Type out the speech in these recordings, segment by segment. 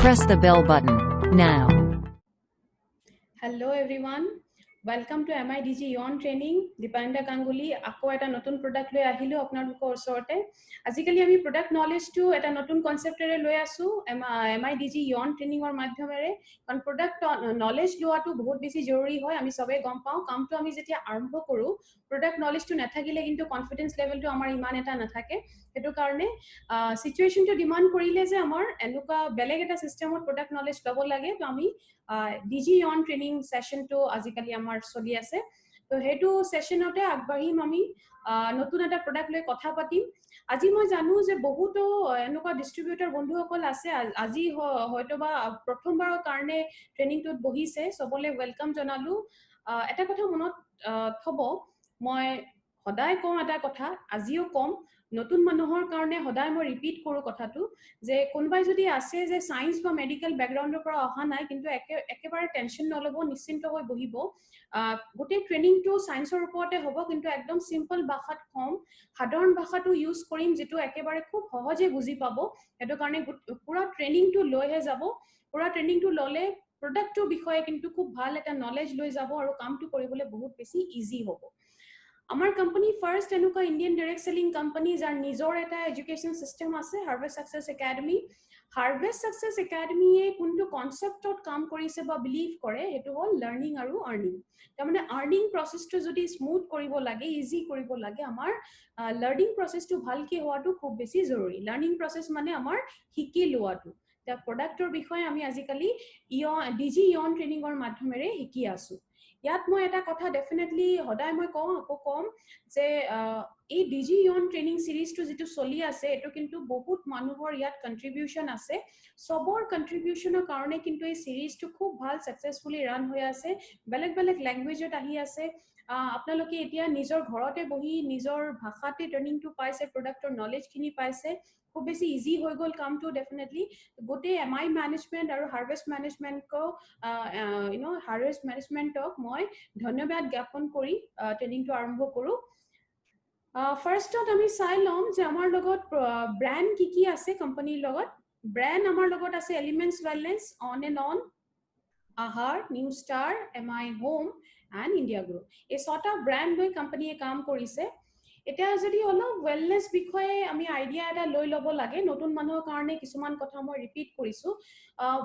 Press the bell button now. Hello everyone, welcome to MIDG Yon Training. Dipanda Ganguly, ako eta notun product loi ahilo apnalokor osorte. Azikali ami product knowledge to eta notun concept ere loi asu MIDG Yon Training or madhyamere kon product knowledge loa to bahut beshi joruri hoy ami sobe gom pao kam to ami jetia arambho koru product knowledge to nathakile kintu confidence level to amar iman eta nathake hetu karone situation to demand korile je amar enuka beleg eta system of product knowledge lobo lage to ami DG on training session to azikali amar choli ase to hetu session ote agbahim ami notun eta product loi kotha patim আজি মই জানো যে বহুত এনুকা distributor বন্ধু সকল আছে আজি হয়তোবা প্ৰথমবাৰৰ কাৰণে ট্ৰেনিংটোত বহিছে সবলে ওয়েলকাম জনালো এটা কথা মনত থব মই সদায় কম এটা কথা আজিও কম নতুন মানুহৰ কাৰণে সদায় মই ৰিপিট কৰো কথাটো যে কোনবাই যদি আছে যে সায়েন্স বা মেডিকেল ব্যাকগ্ৰাউন্ডৰ পৰা অহা নাই কিন্তু একেবাৰে টেনশন নলব নিশ্চিন্ত হৈ বহিব গোটেই ট্ৰেনিংটো সায়েন্সৰ ওপৰতে হ'ব কিন্তু একদম সিম্পল ভাষাত কম সাধাৰণ ভাষাটো ইউজ কৰিম যেটো একেবাৰে খুব সহজে বুজি পাব এটো কাৰণে পুৰা ট্ৰেনিংটো লৈহে যাব পুৰা ট্ৰেনিংটো ললে প্ৰডাক্টৰ বিষয়ে কিন্তু খুব ভাল এটা নলেজ লৈ যাব আৰু কামটো কৰিবলৈ বহুত বেছি ইজি হ'ব আমাৰ কোম্পানী ফাৰ্স্ট এনুকা ইন্ডিয়ান ডাইৰেক্ট সেলিং কোম্পানী যাৰ নিজৰ এটা এডুকেশন সিস্টেম আছে harvest success academy harvest success একাডেমিয়ে কোনটো কনসেপ্টত কাম কৰিছে বা বিলিভ কৰে হেতু হল লাৰ্নিং আৰু আৰ্নিং তাৰমানে আৰ্নিং প্ৰসেসটো যদি স্মুথ কৰিব লাগে ইজি কৰিব লাগে আমাৰ লাৰ্নিং প্ৰসেসটো ভালকে হোৱাটো খুব বেছি জৰুৰী লাৰ্নিং প্ৰসেস মানে আমাৰ শিকি লোৱাটো তা প্ৰডাক্টৰ বিষয়ে আমি আজিকালি ডিজি ইয়ন ট্ৰেনিংৰ মাধ্যমেৰে শিকি আছো ইয়াত মই এটা কথা ডেফিনেটলি হদায় মই কম যে এই ডিজি ইয়ন ট্ৰেনিং সিৰিজটো যেটো চলি আছে এটো কিন্তু বহুত মানুহৰ ইয়াত কন্ট্ৰিবিউশন আছে সবৰ কন্ট্ৰিবিউশনৰ কাৰণে কিন্তু এই সিৰিজটো খুব ভাল সাকসেসফুলি ৰান হৈ আছে বেলেগ বেলেগ ল্যাঙ্গুৱেজত আহি আছে আপোনালোকে এতিয়া নিজৰ ঘৰতে বহি নিজৰ ভাষাতে ট্ৰেনিংটো পাইছে প্ৰডাক্টৰ নলেজ খিনি পাইছে খুব বেছি ইজি হৈ গল কামটো ডেফিনেটলি গোটে এমআই ম্যানেজমেন্ট আৰু হাৰ্ভেষ্ট ম্যানেজমেন্ট কো হাৰ্ভেষ্ট ম্যানেজমেন্টক মই ধন্যবাদ জ্ঞাপন কৰি ট্ৰেনিংটো আৰম্ভ কৰো ফাৰ্স্টত আমি চাই লম যে আমাৰ লগত ব্ৰ্যান্ড কি আছে কোম্পানীৰ লগত ব্ৰ্যান্ড আমাৰ লগত আছে elements wellness on and on আহাৰ new star MI home and India Group এই ছটা ব্ৰ্যান্ড লৈ কোম্পানীয়ে কাম কৰিছে এটা যদি অলপ ওয়েলনেস বিষয়ে আমি আইডিয়া এটা লৈ লব লাগে নতুন মানুহৰ কাৰণে কিছুমান কথা মই ৰিপিট কৰিছো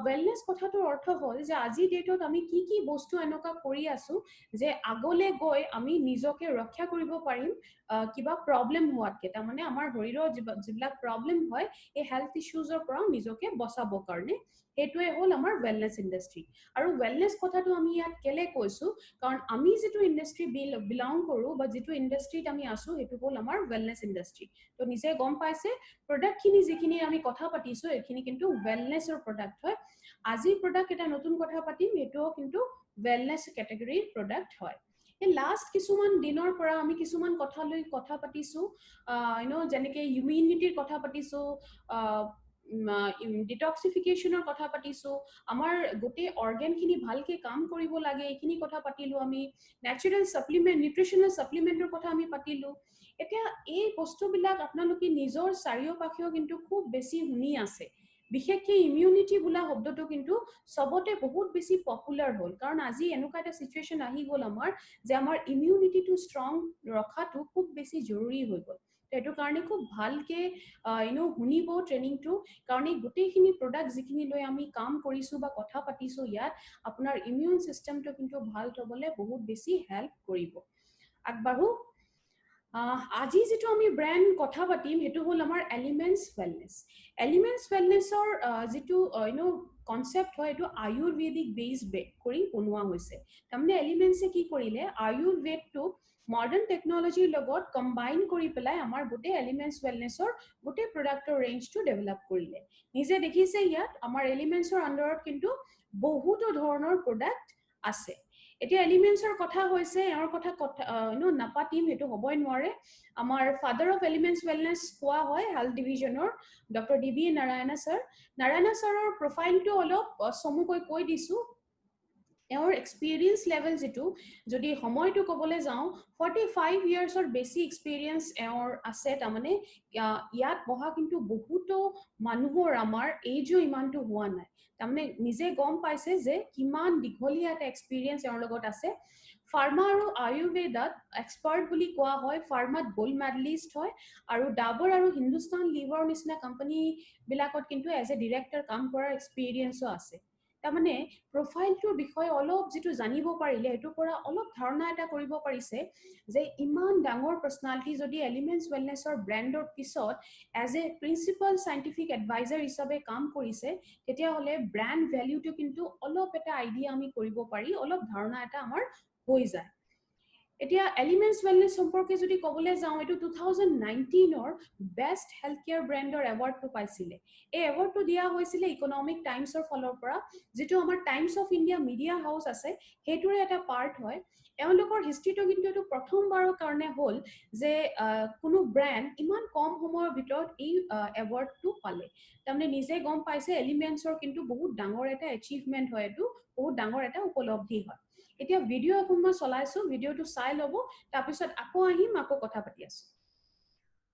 ওয়েলনেস কথাটোৰ অৰ্থ হ'ল যে আজি ডেটত আমি কি বস্তু এনেকা কৰি আছো যে আগলে গৈ আমি নিজকে ৰক্ষা কৰিব পাৰিম কিবা প্ৰবলেম হোৱাতকে তাৰ মানে আমাৰ শৰীৰৰ যিবিলাক প্ৰবলেম হয় এই হেলথ ইস্যুজৰ পৰা নিজকে বচাব কাৰণে হেতুৱে হ'ল আমাৰ ওয়েলনেস ইন্ডাষ্ট্ৰি আৰু ওয়েলনেস কথাটো আমি ইয়াত কেলে কৈছো কাৰণ আমি যেটো ইন্ডাষ্ট্ৰি বিলং কৰো বা যেটো ইন্ডাষ্ট্ৰিত আমি আছো হেতু হ'ল আমাৰ ওয়েলনেস ইন্ডাষ্ট্ৰি তো নিজে গম পাইছে প্ৰডাক্ট খিনি যিখিনি আমি কথা পাতিছো এখিনি কিন্তু ওয়েলনেসৰ প্ৰডাক্ট হয় আজি প্ৰডাক্ট এটা নতুন কথা পাতিম এটো কিন্তু ওয়েলনেস ক্যাটাগৰীৰ প্ৰডাক্ট হয় এই লাষ্ট কিছুমান দিনৰ পৰা আমি কিছুমান কথা লৈ কথা পাতিছো যেনেকে ইমিউনিটিৰ কথা পাতিছো ডিটক্সিফিকেশনৰ কথা পাতিছো আমাৰ গোটে অৰ্গান খিনি ভালকে কাম কৰিব লাগে এইখিনি কথা পাতিলো আমি ন্যাচাৰাল সাপ্লিমেন্ট নিউট্ৰিশনাল সাপ্লিমেন্টৰ কথা আমি পাতিলো এতিয়া এই বস্তুবিলাক আপোনালোকে নিজৰ চাৰিওপাখেও কিন্তু খুব বেছি শুনি আছে বিশেষকৈ ইমিউনিটি বুলা শব্দটো কিন্তু সবতে বহুত বেছি পপুলাৰ হ'ল কাৰণ আজি এনেকুৱা এটা সিচুৱেশন আহি গ'ল আমাৰ যে আমাৰ ইমিউনিটিটো ষ্ট্ৰং ৰখাটো খুব বেছি জৰুৰী হৈ গ'ল এটো কাৰণে খুব ভালকে শুনিব ট্ৰেনিংটো কাৰণ এই গোটেইখিনি প্ৰডাক্ট যিখিনি লৈ আমি কাম কৰিছো বা কথা পাতিছো ইয়াত আপোনাৰ ইমিউন সিস্টেমটো কিন্তু ভাল হ'বলে বহুত বেছি হেল্প কৰিব আগবাঢ়ো আজি যেটো আমি ব্ৰ্যান্ড কথা পাতিম হেতু হল আমাৰ এলিমেন্টছ ৱেলনেছৰ যেটো কনসেপ্ট হয় এটো আয়ুৰ্বেদিক বেস কৰি বনোৱা হৈছে তাৰমানে এলিমেন্টছে কি কৰিলে আয়ুৰ্বেদটো মডাৰ্ন টেকনলজিৰ লগত কম্বাইন কৰি পেলাই আমাৰ গোটে এলিমেন্টছ ৱেলনেছৰ গোটে প্ৰডাক্টৰ ৰেঞ্জটো ডেভেলপ কৰিলে নিজে দেখিছে ইয়াত আমাৰ এলিমেন্টছৰ আন্ডাৰত কিন্তু বহুতো ধৰণৰ প্ৰডাক্ট আছে এতিয়া এলিমেন্টছৰ কথা হৈছে ইয়াৰ কথা নাপাতিম হেতু হ'বই নোৱাৰে আমাৰ ফাদাৰ অফ এলিমেন্টছ ৱেলনেছ কোৱা হয় হেলথ ডিভিজনৰ ডক্টৰ ডিবি নাৰায়ণা ছাৰৰ প্ৰফাইলটো অলপ সমুকৈ কৈ দিছো our experience level যেটো যদি সময়টো কবলে যাও 45 years or বেছি experience our আছে তাৰমানে ইয়াত বহা কিন্তু বহুতো মানুহৰ আমাৰ এজো ইমানটো হোৱা নাই তাৰমানে নিজে গম পাইছে যে কিমান দীঘলীয়া এটা এক্সপেৰিয়েন্স এওঁৰ লগত আছে ফাৰ্মা আৰু আয়ুৰ্বেদত এক্সপাৰ্ট বুলি কোৱা হয় ফাৰ্মাত গোল্ড মেডেলিষ্ট হয় আৰু ডাবৰ আৰু হিন্দুস্তান লিভাৰ নিচিনা কোম্পানী বিলাকত কিন্তু এজ এ ডিৰেক্টৰ কাম কৰাৰ এক্সপেৰিয়েন্সও আছে তাৰমানে প্ৰফাইলটোৰ বিষয়ে অলপ যেটো জানিব পাৰিলে এটোৰ পৰা অলপ ধাৰণা এটা কৰিব পাৰিছে যে ইমান ডাঙৰ পাৰ্সোনালিটি যদি এলিমেন্টছ ওয়েলনেছৰ ব্ৰ্যান্ডৰ পিছত as a principal scientific adviser হিচাপে কাম কৰিছে তেতিয়া হলে ব্ৰ্যান্ড ভ্যালুটো কিন্তু অলপ এটা আইডিয়া আমি কৰিব পাৰি অলপ ধাৰণা এটা আমাৰ হৈ যায় এতিয়া এলিমেন্টছ ওয়েলনেছ সম্পৰ্কে যদি কবলে যাও এটো 2019 অৰ বেষ্ট হেলথ কেয়াৰ ব্ৰ্যান্ডৰ এৱাৰ্ডটো পাইছিলে এই এৱাৰ্ডটো দিয়া হৈছিলে ইকোনমিক টাইমছৰ ফলৰ পৰা যেটো আমাৰ টাইমছ অফ ইণ্ডিয়া মিডিয়া হাউস আছে হেতুৰে এটা পাৰ্ট হয় এওঁলোকৰ হিষ্ট্ৰীটো কিন্তু এটো প্ৰথমবাৰৰ কাৰণে হ'ল যে কোনো ব্ৰ্যান্ড ইমান কম সময়ৰ ভিতৰত এই এৱাৰ্ডটো পালে তাৰমানে নিজে গম পাইছে এলিমেন্টছৰ কিন্তু বহুত ডাঙৰ এটা এচিভমেন্ট হয় এটো বহুত ডাঙৰ এটা উপলব্ধি হয় এতিয়া ভিডিও এখন মই চলাইছো ভিডিওটো চাই লব তাৰ পিছত আকৌ আহিম আকৌ কথা পাতি আছো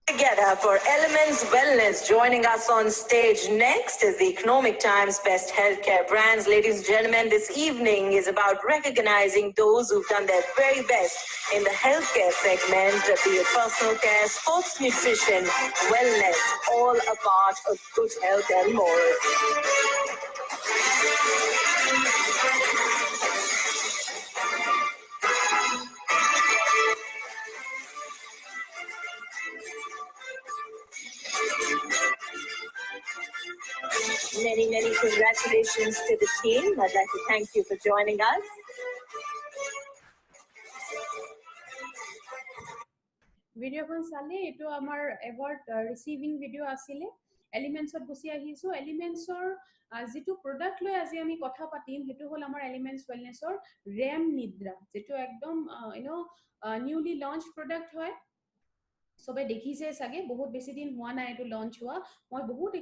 Together for Elements Wellness. Joining us on stage next is the Economic Times Best Healthcare Brands. Ladies and gentlemen, this evening is about recognizing those who've done their very best in the healthcare segment, be it personal care, sports nutrition, wellness, all a part of good health and more. Many congratulations to the team. I'd like to thank you for joining us. ভিডিওখন চালে এটো আমাৰ award ৰিসিভিং video আছিল এলিমেন্টছত গুছি আহিছো এলিমেন্টছৰ যেটো product লৈ আজি আমি কথা পাতিম হেতু হল আমাৰ এলিমেন্টছ ওয়েলনেছৰ ৰেম নিদ্ৰা যেটো একদম নিউলি লঞ্চ প্ৰডাক্ট হয় সবে দেখিছে সাগে বহুত বেছি দিন হোৱা নাই এটো লঞ্চ হোৱা মই বহুত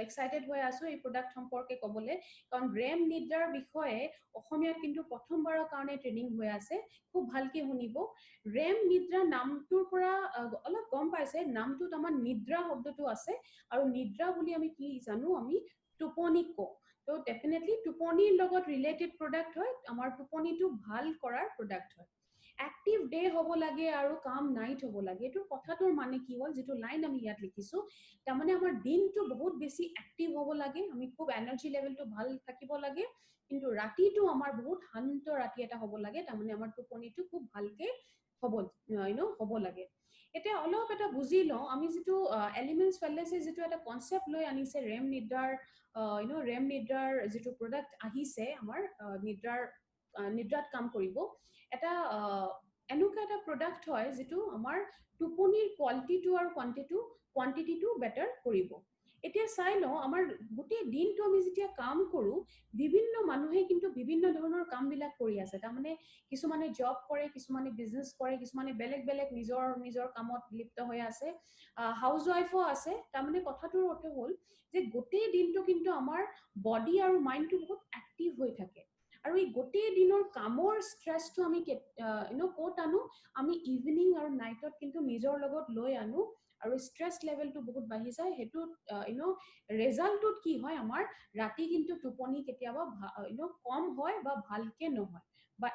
এক্সাইটেড হৈ আছো এই প্ৰডাক্ট সম্পৰ্কে কবলে কাৰণ ৰেম নিদ্ৰাৰ বিষয়ে অসমীয়াত কিন্তু প্ৰথমবাৰৰ কাৰণে ট্ৰেনিং হৈ আছে খুব ভালকে শুনিব ৰেম নিদ্ৰা নামটোৰ পৰা অলপ গম পাইছে নামটোত আমাৰ নিদ্ৰা শব্দটো আছে আৰু নিদ্ৰা বুলি আমি কি জানো আমি টোপনি কো তো ডেফিনেটলি টোপনিৰ লগত ৰিলেটেড প্ৰডাক্ট হয় আমাৰ টোপনিটো ভাল কৰাৰ প্ৰডাক্ট হয় एक्टिव डे হব লাগে আৰু কাম নাইট হব লাগে এটো কথাটোৰ মানে কি হল যেটো লাইন আমি ইয়াত লিখিছো তাৰমানে আমাৰ দিনটো বহুত বেছি एक्टिव হব লাগে আমি খুব এনাৰ্জি লেভেলটো ভাল থাকিব লাগে কিন্তু ৰাতিটো আমাৰ বহুত শান্ত ৰাতি এটা হব লাগে তাৰমানে আমাৰ টোপনিটো খুব ভালকে হব হব লাগে এটা অলপ এটা বুজি লও আমি যেটো এলিমেন্টছ ওয়েলনেছে যেটো এটা কনসেপ্ট লৈ আনিছে ৰেম নিদ্ৰাৰ ৰেম নিদ্ৰাৰ যেটো প্ৰডাক্ট আহিছে আমাৰ নিদ্ৰাত কাম কৰিব এটা এনেকুৱা এটা প্ৰডাক্ট হয় যেটো আমাৰ টোপনিৰ কোৱালিটিটো আৰু কোৱান্টিটিটো বেটাৰ কৰিব এতিয়া চাই লও আমাৰ গোটেই দিনটো আমি যেতিয়া কাম কৰো বিভিন্ন মানুহে কিন্তু বিভিন্ন ধৰণৰ কাম বিলাক কৰি আছে তাৰমানে কিছুমানে জব কৰে কিছুমানে বিজনেস কৰে কিছুমানে বেলেগ নিজৰ কামত লিপ্ত হৈ আছে হাউস ওয়াইফও আছে তাৰমানে কথাটোৰ অৰ্থ হ'ল যে গোটেই দিনটো কিন্তু আমাৰ বডি আৰু মাইন্ডটো বহুত এক্টিভ হৈ থাকে আৰু এই গোটেই দিনৰ কামৰ ষ্ট্ৰেছটো আমি কোট আনো আমি ইভিনিং আৰু নাইটত কিন্তু নিজৰ লগত লৈ আনো আৰু ষ্ট্ৰেছ লেভেলটো বহুত বাঢ়ি যায় হেতু ৰিজাল্টত কি হয় আমাৰ ৰাতি কিন্তু টোপনি কেতিয়াবা কম হয় বা ভালকে নহয় বা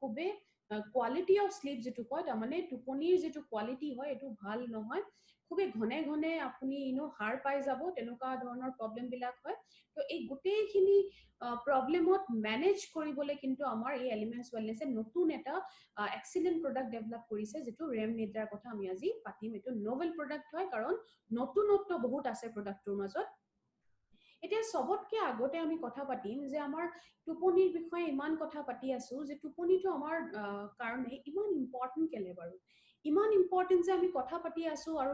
খুবে কোৱালিটি অফ স্লিপ যেটো কয় তাৰমানে টোপনিৰ যেটো কোৱালিটি হয় এটো ভাল নহয় খুবে ঘনে আপুনি হাৰ পাই যাব তেনেকুৱা ধৰণৰ প্ৰবলেম বিলাক হয় তো এই গোটেইখিনি প্ৰবলেমত মেনেজ কৰিবলৈ কিন্তু আমাৰ এই এলিমেন্টছ ওয়েলনেছে নতুন এটা এক্সিলেন্ট প্ৰডাক্ট ডেভেলপ কৰিছে যেটো ৰেম নিদ্ৰাৰ কথা আমি আজি পাতিম এটো নোভেল প্ৰডাক্ট হয় কাৰণ নতুনত্ব বহুত আছে প্ৰডাক্টৰ মাজত এতিয়া সবতকে আগতে আমি কথা পাতিম যে আমাৰ টোপনিৰ বিষয়ে ইমান কথা পাতি আছো যে টোপনিটো আমাৰ কাৰণে ইমান ইম্পৰ্টেন্ট কেলে বাৰু ইমান ইম্পৰ্টেন্ট যে আমি কথা পাতি আছো আৰু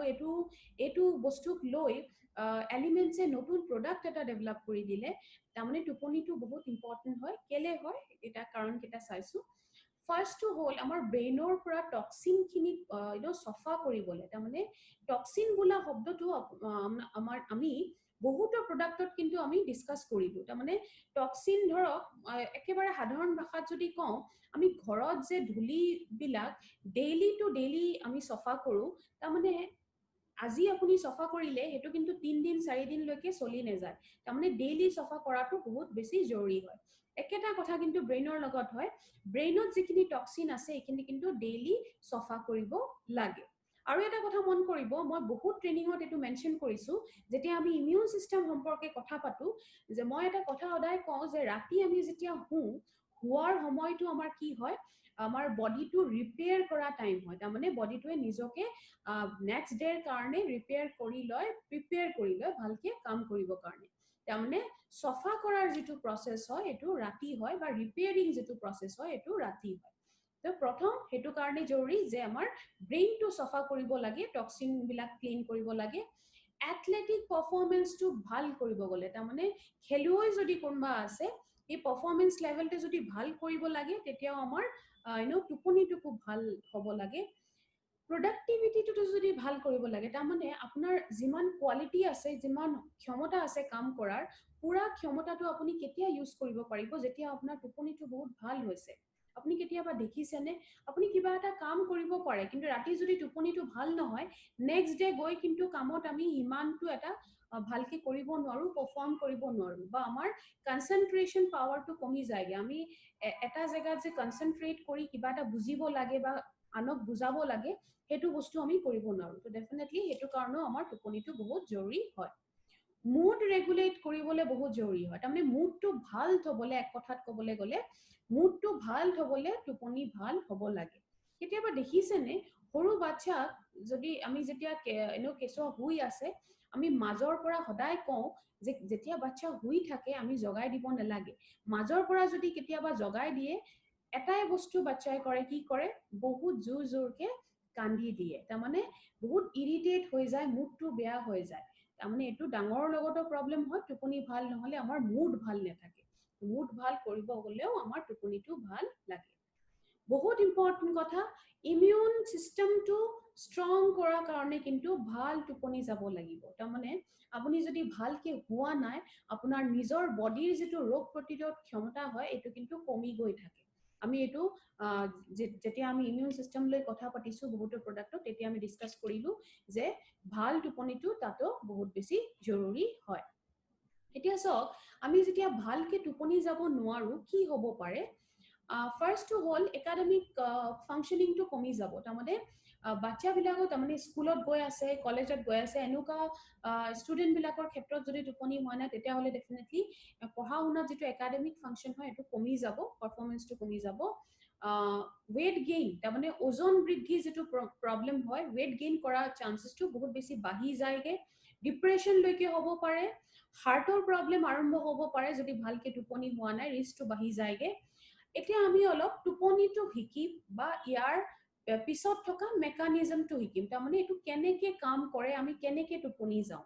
এটো বস্তুক লৈ এলিমেন্টছে নতুন প্ৰডাক্ট এটা ডেভেলপ কৰি দিলে তাৰমানে টোপনিটো বহুত ইম্পৰ্টেন্ট হয় কেলে হয় এটা কাৰণ কেটা চাইছো ফাৰ্ষ্ট টু হ'ল আমাৰ ব্ৰেইনৰ পৰা টক্সিন খিনি সফা কৰিবলৈ তাৰমানে টক্সিন বোলা শব্দটো আমি বহুতো প্ৰডাক্টত কিন্তু আমি ডিসকাস কৰিলো তাৰমানে টক্সিন ধৰক একেবাৰে সাধাৰণ ভাষাত যদি কওঁ আমি ঘৰত যে ধূলি বিলাক ডেইলি টু ডেইলি আমি সফা কৰো তাৰমানে আজি আপুনি সফা কৰিলে হেতু কিন্তু 3 দিন 4 দিন লৈকে চলি নেযায় তাৰমানে ডেইলি সফা কৰাটো বহুত বেছি জৰুৰী হয় একেটা কথা কিন্তু ব্ৰেইনৰ লগত হয় ব্ৰেইনত যিখিনি টক্সিন আছে এইখিনি কিন্তু ডেইলি সফা কৰিব লাগে আৰু এটা কথা মন কৰিব মই বহুত ট্ৰেইনিঙত এটো মেনশন কৰিছো যেতিয়া আমি ইমিউন সিস্টেম সম্পৰ্কে কথা পাতো যে মই এটা কথা সদায় কওঁ যে ৰাতি আমি যেতিয়া হুৱাৰ সময়টো আমাৰ কি হয় আমাৰ বডিটো ৰিপেয়াৰ কৰা টাইম হয় তাৰমানে বডিটোৱে নিজকে নেক্সট ডেৰ কাৰণে ৰিপেয়াৰ কৰি লয় প্ৰিপেয়াৰ কৰি লয় ভালকে কাম কৰিবৰ কাৰণে তাৰমানে সফা কৰাৰ যেটো প্ৰসেস হয় এটো ৰাতি হয় বা ৰিপেয়াৰিং যেটো প্ৰসেস হয় এটো ৰাতি হয় তো প্ৰথম হেতু কাৰণে জৰুৰী যে আমাৰ ব্ৰেইনটো সফা কৰিব লাগে টক্সিন বিলাক ক্লিন কৰিব লাগে এথলেটিক পাৰফৰম্যান্সটো ভাল কৰিব গলে তাৰমানে খেলুৱৈ যদি কোনবা আছে এই পাৰফৰম্যান্স লেভেলটো যদি ভাল কৰিব লাগে তেতিয়াও আমাৰ টোপনিটো খুব ভাল হ'ব লাগে প্ৰডাক্টিভিটিটো যদি ভাল কৰিব লাগে তাৰমানে আপোনাৰ যিমান কোৱালিটি আছে যিমান ক্ষমতা আছে কাম কৰাৰ পুৰা ক্ষমতাটো আপুনি কেতিয়া ইউজ কৰিব পাৰিব যেতিয়া আপোনাৰ টোপনিটো বহুত ভাল হৈছে আপুনি কেতিয়াবা দেখিছেনে আপুনি কিবা এটা কাম কৰিব পাৰে কিন্তু ৰাতি যদি টোপনিটো ভাল নহয় নেক্সট ডে গৈ কিন্তু কামত আমি ইমানটো এটা ভালকে কৰিব নোৱাৰো পাৰফৰ্ম কৰিব নোৱাৰো বা আমাৰ কনসেন্ট্ৰেশন পাৱাৰটো কমি যায়গে আমি এটা জায়গাত যে কনসেন্ট্ৰেট কৰি কিবা এটা বুজিব লাগে বা আনক বুজাব লাগে হেতু বস্তু আমি কৰিব নোৱাৰো তো ডেফিনেটলি হেতু কাৰণেও আমাৰ টোপনিটো বহুত জৰুৰী হয় মুড ৰেগুলেট কৰিবলৈ বহুত জৰুৰী হয় তাৰমানে মুডটো ভাল থবলে এক কথাত কবলে গলে মুডটো ভাল থবলে টোপনি ভাল হ'ব লাগে কেতিয়াবা দেখিছেনে সৰু বাচ্চা যদি আমি যেতিয়া কেঁচুৱা শুই আছে আমি মাজৰ পৰা সদায় কওঁ যে যেতিয়া বাচ্চা শুই থাকে আমি জগাই দিব নালাগে মাজৰ পৰা যদি কেতিয়াবা জগাই দিয়ে এটাই বস্তু বাচ্চাই কৰে কি কৰে বহুত জোৰ জোৰকে কান্দি দিয়ে তাৰমানে বহুত ইৰিটেট হৈ যায় মুডটো বেয়া হৈ যায় তাৰমানে এটো ডাঙৰ লগতো প্ৰবলেম হয় টোপনি ভাল নহলে আমাৰ মুড ভাল নাথাকে মুড ভাল কৰিব গলেও আমাৰ টোপনিটো ভাল লাগে বহুত ইম্পৰ্টেন্ট কথা ইমিউন সিস্টেমটো ষ্ট্ৰং কৰাৰ কাৰণে কিন্তু ভাল টোপনি যাব লাগিব তাৰমানে আপুনি যদি ভালকে হোৱা নাই আপোনাৰ নিজৰ বডিৰ যেটো ৰোগ প্ৰতিৰোধ ক্ষমতা হয় এটো কিন্তু কমি গৈ থাকে আমি এটো যেতিয়া আমি ইমিউন সিস্টেম লৈ কথা পাতিছো বহুত প্ৰডাক্টত তেতিয়া আমি ডিসকাস কৰিলো যে ভাল টোপনিটো তাতো বহুত বেছি জৰুৰী হয় এতিয়া সক আমি যেতিয়া ভালকে টোপনি যাব নোৱাৰো কি হ'ব পাৰে ফাৰ্ষ্ট টু হ'ল একাডেমিক ফাংশনিংটো কমি যাব তাৰমানে বাচ্চা বিলাকো তাৰমানে স্কুলত গৈ আছে কলেজত গৈ আছে এনেকুৱা ষ্টুডেন্ট বিলাকৰ ক্ষেত্ৰত যদি টোপনি হোৱা নাই তেতিয়া হলে ডেফিনেটলি পঢ়া শুনা যেটো একাডেমিক ফাংশন হয় এটো কমি যাব পারফরম্যান্সটো কমি যাব weight gain তাৰমানে ওজন বৃদ্ধি যেটো প্ৰবলেম হয় weight gain কৰা চান্সেসটো বহুত বেছি বাঢ়ি যায়গে ডিপ্ৰেছন লৈকে হ'ব পাৰে হাৰ্টৰ প্ৰবলেম আৰম্ভ হ'ব পাৰে যদি ভালকে টোপনি হোৱা নাই ৰিস্কটো বাঢ়ি যায়গে এতিয়া আমি অলপ টোপনিটো হিকিম বা ইয়াৰ পিছত থকা মেকানিজমটো হিকিম তাৰমানে এটো কেনেকে কাম কৰে আমি কেনেকে টোপনি যাও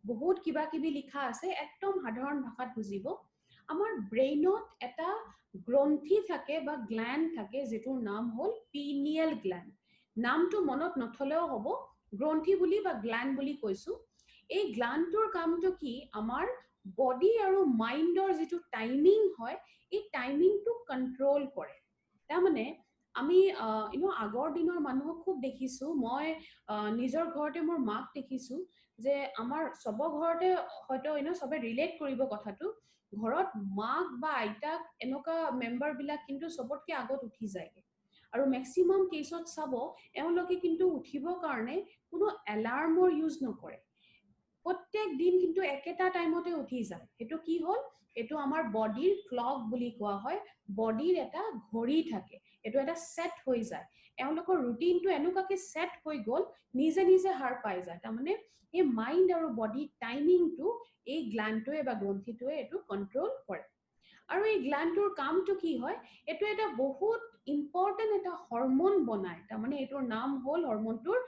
বহুত কিবা কিবি লিখা আছে একদম সাধাৰণ ভাষাত বুজিব আমাৰ ব্ৰেইনত এটা গ্ৰন্থি থাকে বা গ্ল্যান্ড থাকে যেটোৰ নাম হ'ল পিনিয়েল গ্ল্যান্ড নামটো মনত নথলেও হ'ব গ্ৰন্থি বুলি বা গ্ল্যান্ড বুলি কৈছো এই গ্ল্যান্ডটোৰ কামটো কি আমাৰ বডি আৰু মাইন্ডৰ যেটো টাইমিং হয় এই টাইমিংটো কন্ট্ৰোল কৰে তাৰমানে আমি আগৰ দিনৰ মানুহক খুব দেখিছো মই নিজৰ ঘৰতে মোৰ মাক দেখিছো যে আমাৰ সব ঘৰতে হয়তো সবে ৰিলেট কৰিব কথাটো ঘৰত মাক বা আইতাক এনেকা মেম্বাৰ বিলাক কিন্তু সবতকে আগত উঠি যায় আৰু ম্যাক্সিমাম কেছত চাব এওঁলোকে কিন্তু উঠিবৰ কাৰণে কোনো এলাৰ্মৰ ইউজ নকৰে প্ৰত্যেক দিন কিন্তু একেটা টাইমতে উঠি যায় হেতু কি হ'ল এটো আমাৰ বডিৰ ক্লক বুলি কোৱা হয় বডিৰ এটা ঘড়ী থাকে এটো এটা সেট হৈ যায় এওঁলোকৰ ৰুটিনটো এনেকুৱাকে সেট হৈ গল নিজে নিজে হাৰ পাই যায় তাৰমানে এই মাইন্ড আৰু বডি টাইমিংটো এই গ্ল্যান্ডটোৱে বা গ্ৰন্থিটোৱে এটো কন্ট্ৰোল কৰে আৰু এই গ্ল্যান্ডটোৰ কামটো কি হয় এটো এটা বহুত ইম্পৰ্টেন্ট এটা হৰমোন বনায় তাৰমানে এটোৰ নাম হ'ল হৰমোনটোৰ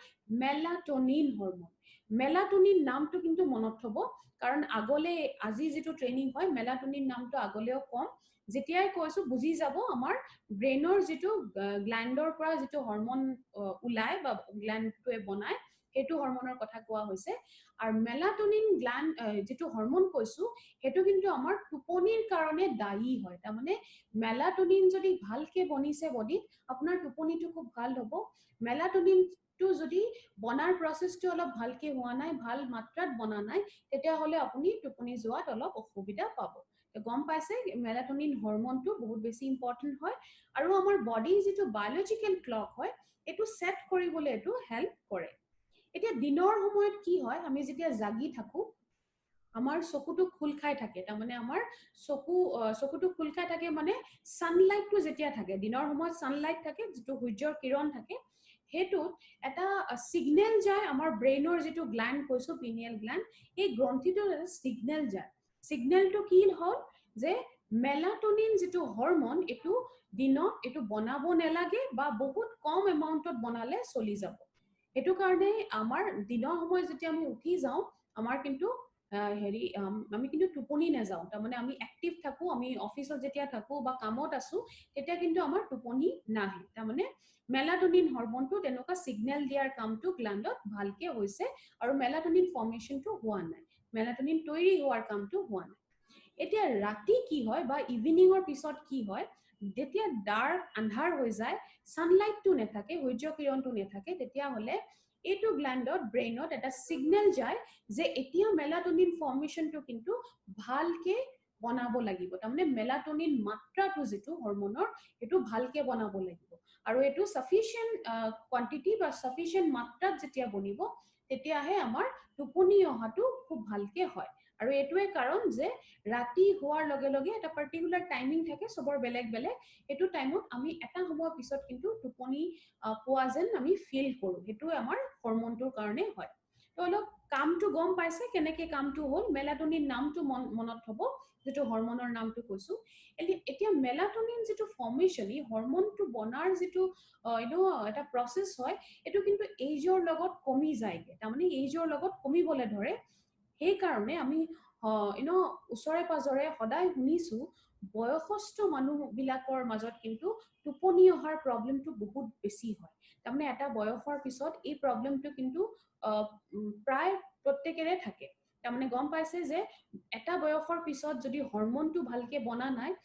মেলাটোনিন হৰমোন মেলাটোনিন নামটো কিন্তু মনত থব কাৰণ আগলে আজি যেটো ট্ৰেইনিং হয় মেলাটোনিন নামটো আগলেও কম যেতিয়াই কৈছো বুজি যাব আমাৰ ব্ৰেইনৰ যেটো গ্ল্যান্ডৰ পৰা যেটো হৰমন ওলাই বা গ্ল্যান্ডটোৱে বনায় হেতু হৰমনৰ কথা কোৱা হৈছে আৰু মেলাটোনিন গ্ল্যান্ড যেটো হৰমন কৈছো হেতু কিন্তু আমাৰ টোপনিৰ কাৰণে দায়ী হয় তাৰ মানে মেলাটোনিন যদি ভালকে বনিছে বডিত আপোনাৰ টোপনিটো খুব ভাল হ'ব মেলাটোনিনটো যদি বনাৰ প্ৰসেসটো অলপ ভালকে হোৱা নাই ভাল মাত্ৰাত বনা নাই তেতিয়া হলে আপুনি টোপনি যোৱাত অলপ অসুবিধা পাব গম পাইছে মেলাটোনিন হৰমনটো বহুত বেছি ইম্পৰ্টেন্ট হয় আৰু আমাৰ বডি যেটো বায়োলজিক্যাল ক্লক হয় এটো সেট কৰিবলৈ এটো হেল্প কৰে এতিয়া দিনৰ সময়ত কি হয় আমি যেতিয়া জাগি থাকো আমাৰ চকুটো খুল খাই থাকে তাৰ মানে আমাৰ চকুটো খুল খাই থাকে মানে সানলাইটটো যেতিয়া থাকে দিনৰ সময়ত সানলাইট থাকে যেটো সূৰ্যৰ কিৰণ থাকে হেতু এটা সিগন্যাল যায় আমাৰ ব্ৰেইনৰ যেটো গ্ল্যান্ড কৈছো পিনিয়াল গ্ল্যান্ড এই গ্ৰন্থিটোৰ এটা সিগন্যাল যায় সিগন্যালটো কি হল যে মেলাটোনিন যেটো হৰমন এটো দিনত এটো বনাব নেলাগে বা বহুত কম এমাউন্টত বনালে চলি যাব এটো কাৰণে আমাৰ দিনৰ সময়ত যেতিয়া আমি উঠি যাও আমাৰ কিন্তু হেৰি আমি কিন্তু টোপনি না যাও তাৰ মানে আমি অ্যাক্টিভ থাকো আমি অফিসত যেতিয়া থাকো বা কামত আছো তেতিয়া কিন্তু আমাৰ টোপনি নাহে তাৰ মানে মেলাটোনিন হৰমনটো তেনেকুৱা সিগন্যাল দিয়াৰ কামটো গ্ল্যান্ডত ভালকে হৈছে আৰু মেলাটোনিন ফৰ্মেশনটো হোৱা নাই মেলাটোনিন তৈৰি হোৱাৰ কামটো হোৱা নাই এতিয়া ৰাতি কি হয় বা ইভিনিংৰ পিছত কি হয় যেতিয়া ডাৰ্ক আন্ধাৰ হৈ যায় সানলাইটটো নেথাকে সূৰ্য কিৰণটো নেথাকে তেতিয়া হলে এইটো গ্ল্যান্ডত ব্ৰেইনত এটা সিগন্যাল যায় যে এতিয়া মেলাটোনিন ফৰ্মেশনটো কিন্তু ভালকে বনাব লাগিব তাৰমানে মেলাটোনিন মাত্ৰাটো যেটো হৰমনৰ এটো ভালকে বনাব লাগিব আৰু এটো সাফিশিয়েন্ট কোয়ান্টিটি বা সাফিশিয়েন্ট মাত্ৰাত যেতিয়া বনিব তেতিয়াহে আমাৰ টোপনি অহাটো খুব ভালকে হয় আৰু এটোৱে কাৰণ যে ৰাতি হোৱাৰ লগে লগে এটা পাৰ্টিকুলাৰ টাইমিং থাকে সবৰ বেলেগ বেলেগ এটো টাইমত আমি এটা সময় পিছত কিন্তু টোপনি পোৱা যেন আমি ফিল কৰো হেতু আমাৰ হৰমনটোৰ কাৰণে হয় তো অলপ কামটো গম পাইছে কেনেকে কামটো হল মেলাটোনিন নামটো মনত থব যেটো হৰমনৰ নামটো কৈছো এতিয়া মেলাটোনিন যেটো ফৰ্মেশন এই হৰমনটো বনাৰ যেটো এটা প্ৰসেস হয় এটো কিন্তু এজৰ লগত কমি যায়গে তাৰ মানে এজৰ লগত কমিবলৈ ধৰে সেই কাৰণে আমি ওচৰে পাজৰে সদায় শুনিছো বয়সস্থ মানুহ বিলাকৰ মাজত কিন্তু টোপনি অহাৰ প্ৰবলেমটো বহুত বেছি হয় তাৰমানে এটা বয়সৰ পিছত এই প্ৰবলেমটো কিন্তু প্ৰায় প্ৰত্যেকৰে থাকে তাৰমানে গম পাইছে যে এটা বয়সৰ পিছত যদি হৰমনটো ভালকে বনা নাই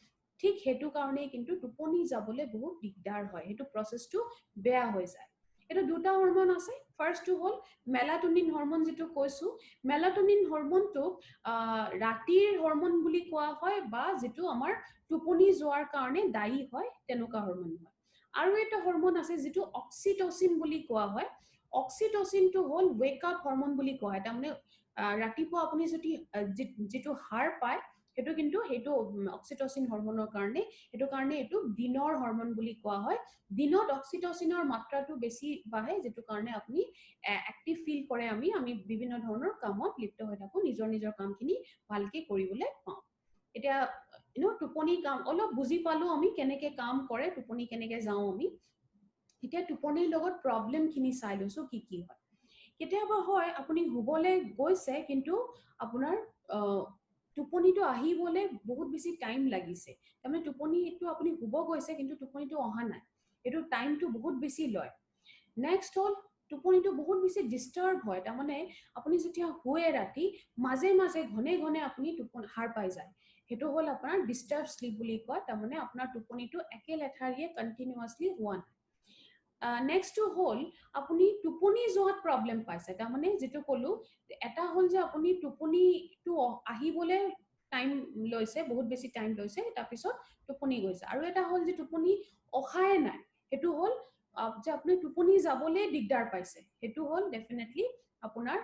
ঠিক হেতু কাৰণে কিন্তু টোপনি যাবলৈ বহুত দিগদাৰ হয় হেতু প্ৰসেসটো বেয়া হৈ যায় এটা দুটা হৰমন আছে ফাৰ্স্টটো হল মেলাটোনিন হৰমন যেটো কৈছো মেলাটোনিন হৰমনটো ৰাতিৰ হৰমন বুলি কোৱা হয় বা যেটো আমাৰ টোপনি যোৱাৰ কাৰণে দায়ী হয় তেনেকুৱা হৰমন হয় আৰু এটা হৰমন আছে যেটো অক্সিটোসিন বুলি কোৱা হয় অক্সিটোসিনটো হল ওয়েক আপ হৰমন বুলি কোৱা হয় তাৰমানে ৰাতিপুৱা আপুনি যদি যেটো হাৰ পায় হেতু কিন্তু হেতু অক্সিটোসিন হৰমনৰ কাৰণে হেতু কাৰণে এটো দিনৰ হৰমন বুলি কোৱা হয় দিনত অক্সিটোসিনৰ মাত্ৰাটো বেছি বাঢ়ে যেটো কাৰণে আপুনি অ্যাক্টিভ ফিল কৰে আমি বিভিন্ন ধৰণৰ কামত লিপ্ত হৈ থাকো নিজৰ কামখিনি ভালকে কৰিবলৈ পাওঁ এতিয়া টোপনি কাম অলপ বুজি পালো আমি কেনেকে কাম কৰে টোপনি কেনেকে যাও আমি এতিয়া টোপনিৰ লগত প্ৰবলেম খিনি চাই লৈছো কি কি হয় কেতিয়াবা হয় আপুনি হুবলে গৈছে কিন্তু আপোনাৰ টোপনিটো আহিবলে বহুত বেছি টাইম লাগিছে তাৰমানে টোপনিটো আপুনি হুব গৈছে কিন্তু টোপনিটো অহা নাই এটো টাইমটো বহুত বেছি লয় নেক্সট হল টোপনিটো বহুত বেছি ডিস্টার্ব হয় তাৰমানে আপুনি যেতিয়া শুৱে ৰাতি মাজে মাজে ঘনে ঘনে আপুনি টোপনি হাৰ পাই যায় হেতু হল আপোনাৰ ডিস্টাৰ্ব স্লিপ বুলি কয় তাৰমানে আপোনাৰ টোপনিটো একে লেঠাৰিয়ে কন্টিনিউয়াসলি হোৱা নাই নেক্সটটো হল আপুনি টোপনি যোৱাত প্ৰবলেম পাইছে তাৰমানে যেটো কলো এটা হল যে আপুনি টোপনিটো আহিবলে টাইম লৈছে বহুত বেছি টাইম লৈছে তাৰ পিছত টোপনি গৈছে আৰু এটা হল যে টোপনি অহায়ে নাই হেতু হল যে আপুনি টোপনি যাবলে দিগদাৰ পাইছে হেতু হল ডেফিনেটলি আপোনাৰ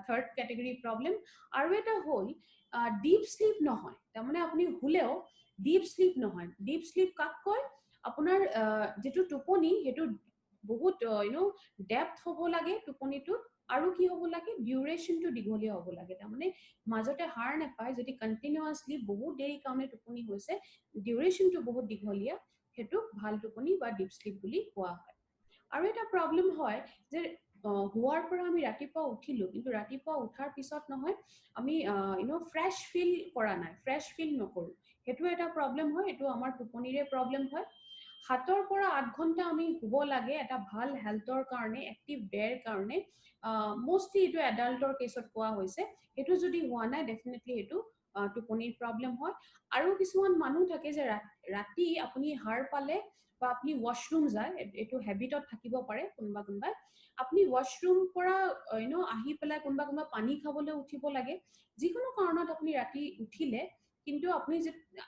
থাৰ্ড ক্যাটেগৰি প্ৰবলেম আৰু এটা হল ডিপ স্লিপ নহয় তাৰমানে আপুনি হুলেও ডিপ স্লিপ নহয় ডিপ স্লিপ কাক কয় আপোনাৰ যেটো টোপনি হেতু বহুত ডেপথ হ'ব লাগে টোপনিটো আৰু কি হ'ব লাগে ডিউৰেশনটো দীঘলীয়া হ'ব লাগে তাৰমানে মাজতে হাৰ নাপায় যদি কন্টিনিউয়াসলি বহুত দেৰি কাৰণে টোপনি হৈছে ডিউৰেশনটো বহুত দীঘলীয়া হেতু ভাল টোপনি বা ডিপ স্লিপ বুলি কোৱা হয় আৰু এটা প্ৰবলেম হয় যে হোৱাৰ পৰা আমি ৰাতিপুৱা উঠিলো কিন্তু ৰাতিপুৱা উঠাৰ পিছত নহয় আমি ফ্ৰেছ ফিল কৰা নাই ফ্ৰেছ ফিল নকৰো সেইটো এটা প্ৰবলেম হয় এটো আমাৰ টোপনিৰে প্ৰবলেম হয় 7 পৰা 8 ঘন্টা আমি শুব লাগে এটা ভাল হেলথৰ কাৰণে এক্টিভ ডেৰ কাৰণে মোষ্টলি এটো এডাল্টৰ কেছত কোৱা হৈছে এটো যদি হোৱা নাই ডেফিনেটলি এটো টোপনিৰ প্ৰবলেম হয় আৰু কিছুমান মানুহ থাকে যে ৰাতি আপুনি হাৰ পালে বা আপনি ওয়াশৰুম যায় এটো হ্যাবিটত থাকিব পাৰে কোনবা আপনি ওয়াশৰুম পৰা আহি পেলাই কোনবা পানী খাবলৈ উঠিব লাগে যিকোনো কাৰণত আপনি ৰাতি উঠিলে কিন্তু আপনি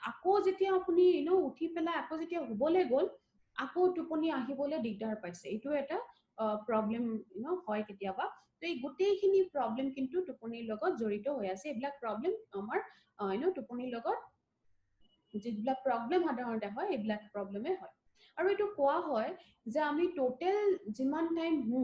আকৌ যেতিয়া আপনি উঠি পেলাই আকৌ যেতিয়া হুবলে গল আকৌ টোপনি আহিবলৈ দিগদাৰ পাইছে এটো এটা প্ৰবলেম হয় কেতিয়াবা তো এই গোটেইখিনি প্ৰবলেম কিন্তু টোপনিৰ লগত জড়িত হৈ আছে এইবিলাক প্ৰবলেম আমাৰ টোপনিৰ লগত যিবিলাক প্ৰবলেম সাধাৰণতে হয় এইবিলাক প্ৰবলেমে হয় আৰু এটো কোৱা হয় যে আমি টোটাল যিমান টাইম হু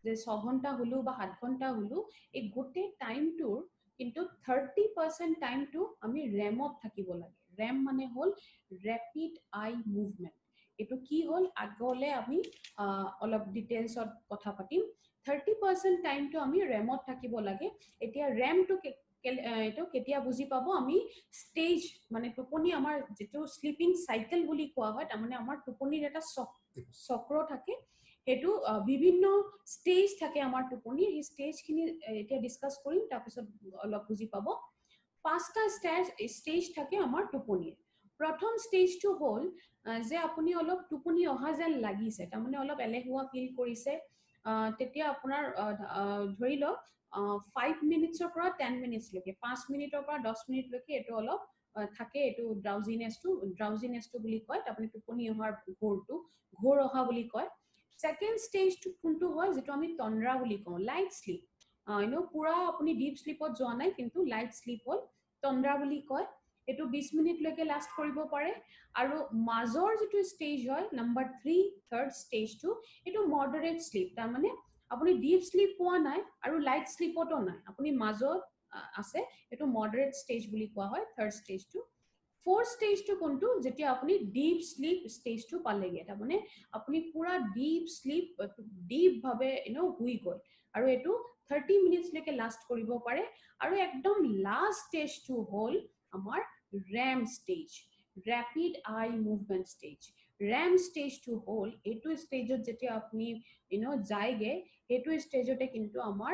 যে 6 ঘন্টা হলু বা 7 ঘন্টা হলু এই গোটেই টাইমটোৰ কিন্তু 30% টাইমটো আমি ৰেমত থাকিব লাগে ৰেম মানে হল ৰেপিড আই মুভমেন্ট এটো কি হল আগলে আমি অলপ ডিটেইলছত কথা পাতিম 30% টাইমটো আমি ৰেমত থাকিব লাগে এতিয়া ৰেমটো এটো কেতিয়া বুজি পাবো আমি স্টেজ মানে টোপনি আমাৰ যেটো স্লিপিং সাইকেল বুলি কোৱা হয় তাৰ মানে আমাৰ টোপনিৰ এটা চক্ৰ থাকে হেতু বিভিন্ন স্টেজ থাকে আমাৰ টোপনিৰ এই স্টেজখিনি এতিয়া ডিসকাস কৰিম তাৰ পিছত অলপ বুজি পাবো পাঁচটা স্টেজ থাকে আমাৰ টোপনিৰ প্ৰথম স্টেজটো হল যে আপুনি অলপ টোপনি অহা যেন লাগিছে তাৰ মানে অলপ এলেহুৱা ফিল কৰিছে তেতিয়া আপোনাৰ ধৰি লওক 5 মিনিটছৰ পৰা 10 মিনিটছ লৈকে 5 মিনিটৰ পৰা 10 মিনিট লৈকে এটো অলপ থাকে এটো ড্ৰাউজিনেছটো বুলি কয় আপুনি টোপনি অহাৰ ঘোৰ অহা বুলি কয় সেকেন্ড স্টেজটো কোনটো হয় যেটো আমি তন্দ্ৰা বুলি কওঁ লাইট স্লিপ পুৰা আপুনি ডিপ স্লিপত যোৱা নাই কিন্তু লাইট স্লিপ হল তন্দ্ৰা বুলি কয় এটো 20 মিনিট লৈকে লাষ্ট কৰিব পাৰে আৰু মাজৰ যেটো স্টেজ হয় নাম্বাৰ 3 থাৰ্ড স্টেজটো এটো মডাৰেট স্লিপ তাৰ মানে আপুনি ডিপ স্লিপ পোৱা নাই আৰু লাইট স্লিপতো নাই আপুনি মাজত আছে এটো মডাৰেট স্টেজ বুলি কোৱা হয় থাৰ্ড স্টেজটো ফোৰ্থ স্টেজটো কোনটো যেতিয়া আপুনি ডিপ স্লিপ স্টেজটো পালেগে তাৰ মানে আপুনি পুৰা ডিপ স্লিপ ডিপ ভাবে হুই গল আৰু এটো 30 মিনিটছ লৈকে লাষ্ট কৰিব পাৰে আৰু একদম লাষ্ট স্টেজটো হল আমাৰ REM stage rapid eye movement stage REM স্টেজটো হল এটো স্টেজত যেতিয়া আপুনি যায়গে এটো স্টেজতে কিন্তু আমাৰ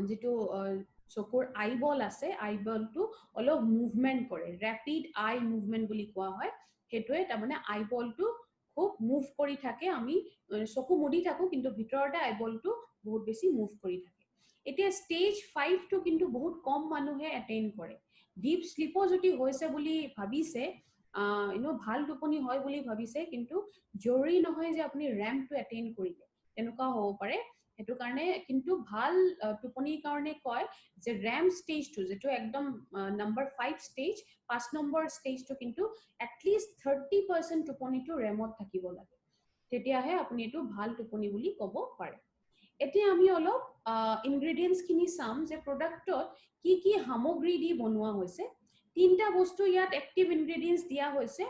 যেটো চকুৰ আইবল আছে আইবলটো অলপ মুভমেন্ট কৰে ৰেপিড আই মুভমেন্ট বুলি কোৱা হয় হেতুৱে তাৰ মানে আইবলটো খুব মুভ কৰি থাকে আমি চকু মুদি থাকো কিন্তু ভিতৰতে আইবলটো বহুত বেছি মুভ কৰি থাকে এতিয়া স্টেজ 5 টো কিন্তু বহুত কম মানুহে এটেইন কৰে ডিপ স্লিপো যদি হৈছে বুলি ভাবিছে ভাল টোপনি হয় বুলি ভাবিছে কিন্তু জৰুৰী নহয় যে আপুনি ৰেমটো এটেইন কৰিলে তেনেকুৱা হ'ব পাৰে হেতু কাৰণে কিন্তু ভাল টোপনিৰ কাৰণে কয় যে ৰেম স্টেজটো যেটো একদম নাম্বাৰ 5 স্টেজ 5 নম্বৰ স্টেজটো কিন্তু এটলিষ্ট 30% টোপনিটো ৰেমত থাকিব লাগে তেতিয়াহে আপুনি এটো ভাল টোপনি বুলি ক'ব পাৰে এতিয়া আমি অলপ ইনগ্ৰেডিয়েন্টস খিনি চাম যে প্ৰডাক্টত কি সামগ্ৰী দি বনোৱা হৈছে তিনটা বস্তু ইয়াত এক্টিভ ইনগ্ৰেডিয়েন্টস দিয়া হৈছে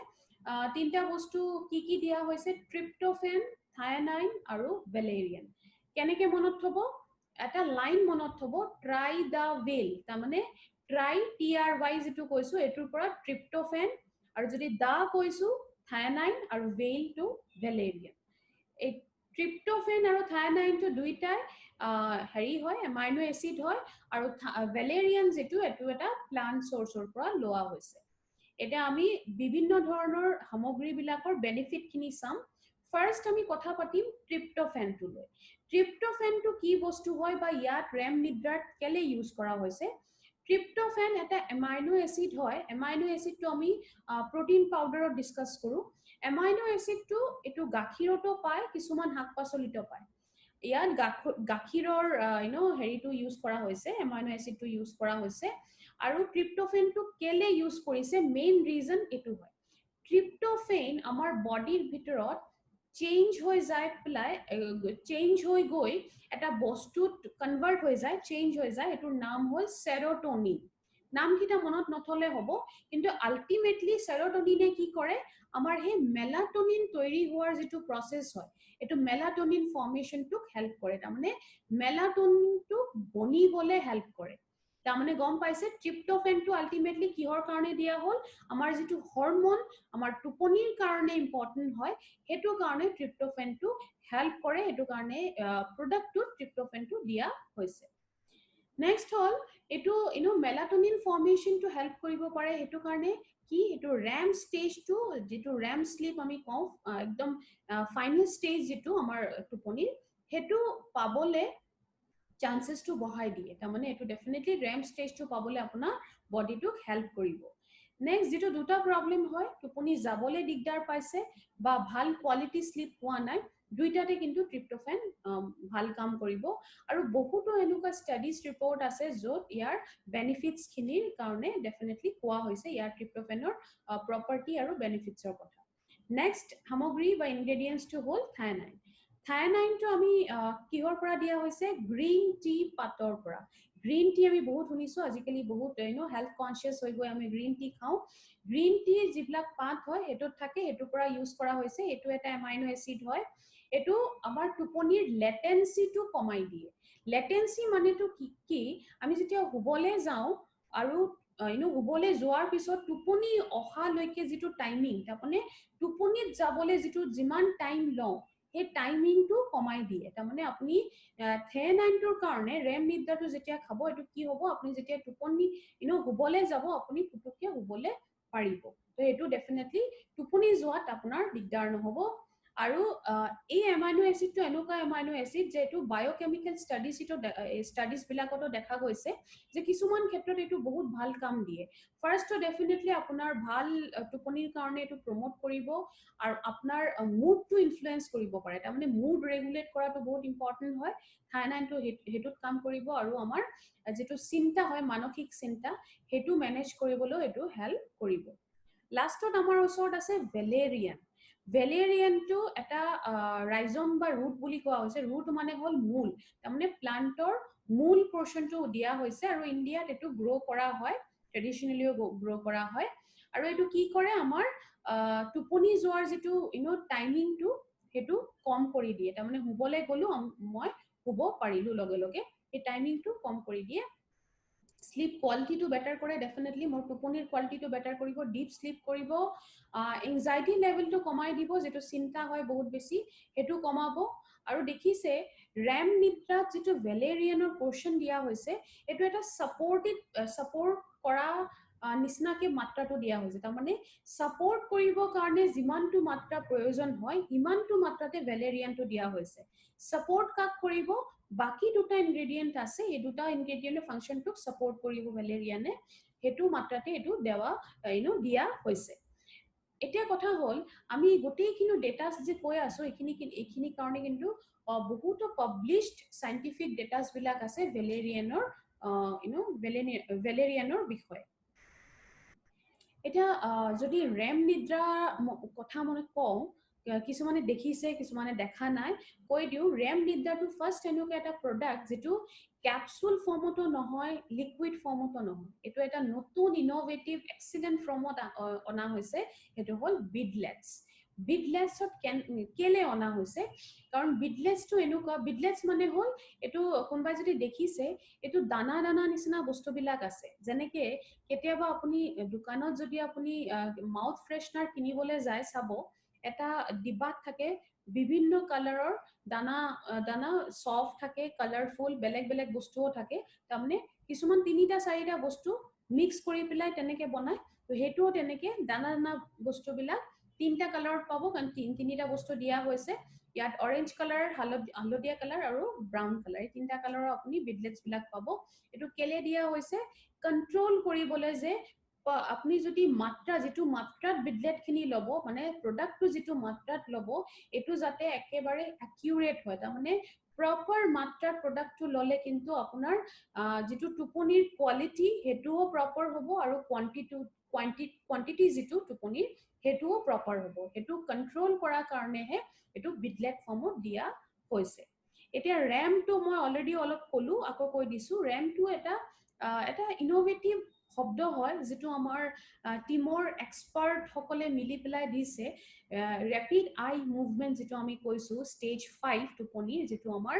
তিনটা বস্তু কি দিয়া হৈছে ট্ৰিপ্টোফেন থায়ানাইন আৰু ভেলেৰিয়ান কেনেকে মনত থব এটা লাইন মনত থব ট্ৰাই দা ৱেল তাৰ মানে ট্ৰাই TRY যেটো কৈছো এটোৰ পৰা ট্ৰিপ্টোফেন আৰু যদি দা কৈছো থায়ানাইন আৰু ৱেল টু ভেলেৰিয়ান এই ট্ৰিপ্টোফেন আৰু থায়ানাইনটো দুইটাই হেৰি হয় এমাইনো এসিড হয় আৰু ভেলেৰিয়ান যেটো এটো এটা প্লান্ট সোৰ্সৰ পৰা লোৱা হৈছে এটা আমি বিভিন্ন ধৰণৰ সামগ্ৰী বিলাকৰ বেনিফিট খিনি চাম ফাৰ্স্ট আমি কথা পাতিম ট্ৰিপ্টোফেনটো লৈ ট্ৰিপ্টোফেনটো কি বস্তু হয় বা ইয়াত ৰেম নিদ্ৰাত কেলে ইউজ কৰা হৈছে ট্ৰিপ্টোফেন এটা এমাইনো এসিড হয় এমাইনো এসিডটো আমি প্ৰটিন পাউডাৰত ডিসকাস কৰো এমাইনো এসিডটো এটো গাখীৰতো পায় কিছুমান শাক-পাচলিতো পায় ইয়াত গাখীৰৰ হেৰিটো ইউজ কৰা হৈছে এমাইনো এসিডটো ইউজ কৰা হৈছে আৰু ট্ৰিপ্টোফেনটো কেলে ইউজ কৰিছে মেইন ৰিজন এটো হয় ট্ৰিপ্টোফেন আমাৰ বডিৰ ভিতৰত চেঞ্জ হৈ যায় প্লাই চেঞ্জ হৈ গৈ এটা বস্তুত কনভাৰ্ট হৈ যায় চেঞ্জ হৈ যায় এটোৰ নাম হল সেৰোটোনিন নামকিটা মনত নথলে হ'ব কিন্তু আলটিমেটলি সেৰোটোনিনে কি কৰে আমাৰ হে মেলাটোনিন তৈৰি হোৱাৰ যেটো প্ৰসেস হয় এটো মেলাটোনিন ফৰ্মেশনটো হেল্প কৰে তাৰমানে মেলাটোনিনটো বনিবলে হেল্প কৰে তাৰমানে গম পাইছে ট্ৰিপ্টোফেনটো আলটিমেটলি কিহৰ কাৰণে দিয়া হ'ল আমাৰ যেটো হৰমন আমাৰ টোপনিৰ কাৰণে ইম্পৰ্টেন্ট হয় হেতু কাৰণে ট্ৰিপ্টোফেনটো হেল্প কৰে হেতু কাৰণে প্ৰডাক্টটো ট্ৰিপ্টোফেনটো দিয়া হৈছে নেক্সট হল এটো মেলাটোনিন ফৰ্মেশনটো হেল্প কৰিব পাৰে হেতু কাৰণে কি এটো REM স্টেজটো যেটো REM স্লিপ আমি কওঁ একদম ফাইনাল স্টেজ যেটো আমাৰ টোপনিৰ হেতু পাবলে chances to বহাই দিয়ে তাৰমানে এটো ডেফিনেটলি REM স্টেজটো পাবলে আপোনাৰ বডিটোক হেল্প কৰিব নেক্সট যেটো দুটা প্ৰবলেম হয় টোপনি যাবলে দিগদাৰ পাইছে বা ভাল কোৱালিটি স্লিপ হোৱা নাই দুইটাতে কিন্তু ট্ৰিপ্টোফেন ভাল কাম কৰিব আৰু বহুতো এনেকুৱা ষ্টাডিজ ৰিপৰ্ট আছে যত ইয়াৰ বেনিফিটস খিনিৰ কাৰণে ডেফিনেটলি কোৱা হৈছে ইয়াৰ ট্ৰিপ্টোফেনৰ প্ৰপাৰ্টি আৰু বেনিফিটছৰ কথা নেক্সট সামগ্ৰী বা ইনগ্ৰেডিয়েন্টছটো হ'ল থায়ানাইন থায়ানাইনটো আমি কিহৰ পৰা দিয়া হৈছে গ্ৰীন টি পাতৰ পৰা গ্ৰীন টি আমি বহুত শুনিছো আজিকালি বহুত হেল্থ কনসিয়াস হৈ গৈ আমি গ্ৰীন টি খাও গ্ৰীন টি যিবিলাক পাত হয় হেতুত থাকে হেতুৰ পৰা ইউজ কৰা হৈছে এটো এটা এমাইনো এসিড হয় এটো আমাৰ টোপনিৰ লেটেন্সিটো কমাই দিয়ে লেটেন্সি মানেটো কি আমি যেতিয়া হুবলে যাও আৰু হুবলে যোৱাৰ পিছত টোপনি অহালৈকে যেটো টাইমিং তাৰমানে টোপনিত যাবলে যেটো যিমান টাইম লওঁ এই টাইমিংটো কমাই দিয়ে তাৰমানে আপুনি থায়ানাইনটোৰ কাৰণে REM নিদ্ৰাটো যেতিয়া খাব এটো কি হ'ব আপুনি যেতিয়া টোপনি হুবলে যাব আপুনি পুতুকে হুবলে পাৰিব তো এটো ডেফিনেটলি টোপনি যোৱাত আপোনাৰ দিগদাৰ নহব আৰু এই এমাইনো এসিডটো এনেকুৱা এমাইনো এসিড যেটো বায়োকেমিক্যাল ষ্টাডিজ বিলাকতো দেখা গৈছে যে কিছুমান ক্ষেত্ৰত এটো বহুত ভাল কাম দিয়ে ফাৰ্স্ট তো ডেফিনেটলি আপোনাৰ ভাল টোপনিৰ কাৰণে এটো প্ৰমোট কৰিব আৰু আপোনাৰ মুডটো ইনফ্লুয়েন্স কৰিব পাৰে তাৰমানে মুড ৰেগুলেট কৰাটো বহুত ইম্পৰ্টেন্ট হয় থায়ানাইনটো হেতুত কাম কৰিব আৰু আমাৰ যেটো চিন্তা হয় মানসিক চিন্তা হেতু মেনেজ কৰিবলৈ এটো হেল্প কৰিব লাষ্টত আমাৰ ওচৰত আছে ভেলেৰিয়ানটো এটা ৰাইজম বা ৰুট বুলি কোৱা হৈছে ৰুট মানে হল মূল তাৰমানে প্লান্টৰ মূল পোৰশনটো দিয়া হৈছে আৰু ইন্ডিয়াত এটো গ্ৰো কৰা হয় ট্ৰেডিশনালিও গ্ৰো কৰা হয় আৰু এটো কি কৰে আমাৰ টোপনি যোৱাৰ যেটো টাইমিংটো হেতু কম কৰি দিয়ে তাৰমানে হুবলে গলো মই হুব পাৰিলো লগে লগে এই টাইমিংটো কম কৰি দিয়ে স্লিপ কোৱালিটিটো বেটাৰ কৰে ডেফিনেটলি মোৰ টোপনিৰ কোৱালিটিটো বেটাৰ কৰিব ডিপ স্লিপ কৰিব এংজাইটি লেভেলটো কমাই দিব যেটো চিন্তা হয় বহুত বেছি হেতু কমাব আৰু দেখিছে REM নিদ্ৰাত যেটো ভেলেৰিয়ানৰ পোৰশন দিয়া হৈছে এটো এটা সাপোৰ্ট কৰা নিচিনাকে মাত্ৰাটো দিয়া হৈছে তাৰমানে সাপোৰ্ট কৰিব কাৰণে যিমানটো মাত্ৰা প্ৰয়োজন হয় ইমানটো মাত্ৰাতে ভেলেৰিয়ানটো দিয়া হৈছে সাপোৰ্ট কাক কৰিব বাকি দুটা ইনগ্ৰেডিয়েন্ট আছে এই দুটা ইনগ্ৰেডিয়েন্টৰ ফাংশনটোক সাপোৰ্ট কৰিব ভেলেৰিয়ানে হেতু মাত্ৰাতে এটো দেৱা দিয়া হৈছে এতিয়া কথা হল আমি গোটেইখিনি ডেটাস যে কৈ আছো এখিনি কাৰণে কিন্তু বহুতো পাবলিশড সাইন্টিফিক ডেটাস বিলাক আছে ভেলেৰিয়ানৰ ভেলেৰিয়ানৰ বিষয়ে এটা যদি REM নিদ্ৰা কথা মনে কওঁ কিছুমানে দেখিছে কিছুমানে দেখা নাই কৈ দিও REM নিদ্ৰাটো ফাৰ্স্ট এনেকুৱা এটা প্ৰডাক্ট যেটো ক্যাপসুল ফৰ্মতো নহয় লিকুইড ফৰ্মতো নহয় এটো এটা নতুন ইনোভেটিভ এক্সিলেন্ট ফৰ্মত অনা হৈছে এটো হল বিডলেটছত কেলে অনা হৈছে কাৰণ বিডলেটটো এনেকুৱা বিডলেটস মানে হল এটো কোনবাই যদি দেখিছে এটো দানা নিচিনা বস্তুবিলাক আছে যেনেকে কেতিয়াবা আপুনি দোকানত যদি আপুনি মাউথ ফ্ৰেছনাৰ কিনিবলৈ যায় চাব এটা ডিবাত থাকে বিভিন্ন কালাৰৰ দানা সফট থাকে কালাৰফুল বেলেগ বস্তুও থাকে তাৰমানে কিছুমান তিনিটা চাৰিটা বস্তু মিক্স কৰি পেলাই তেনেকে বনায় তো হেতুও তেনেকে দানা বস্তুবিলাক তিনটা কালাৰত পাব কাৰণ তিনিটা বস্তু দিয়া হৈছে ইয়াত অৰেঞ্জ কালাৰ হালধীয়া কালাৰ আৰু ব্ৰাউন কালাৰ এই তিনটা কালাৰৰ আপুনি বিডলেটস বিলাক পাব এটো কেলে দিয়া হৈছে কন্ট্ৰোল কৰিবলৈ যে আপনি যদি মাত্ৰা যেটো মাত্ৰাত বিডলেট খিনি লব মানে প্ৰডাক্টটো যেটো মাত্ৰাত লব এটো যাতে একেবাৰে একিউৰেট হয় তাৰমানে প্ৰপাৰ মাত্ৰাত প্ৰডাক্টটো ললে কিন্তু আপোনাৰ যেটো টোপনিৰ কোৱালিটি হেতুও প্ৰপাৰ হ'ব আৰু কোৱান্টিটি যেটো টোপনিৰ হেতুও প্ৰপাৰ হ'ব হেতু কন্ট্ৰোল কৰাৰ কাৰণেহে এটো বিডলেট ফৰ্মত দিয়া হৈছে এতিয়া REM টো মই অলৰেডি অলপ কলো আকৌ কৈ দিছো REM টো এটা ইনোভেটিভ শব্দ হয় যেটো আমাৰ টিমৰ এক্সপাৰ্ট সকলে মিলি পেলাই দিছে ৰেপিড আই মুভমেন্ট যেটো আমি কৈছো ষ্টেজ 5 টোপনিৰ যেটো আমাৰ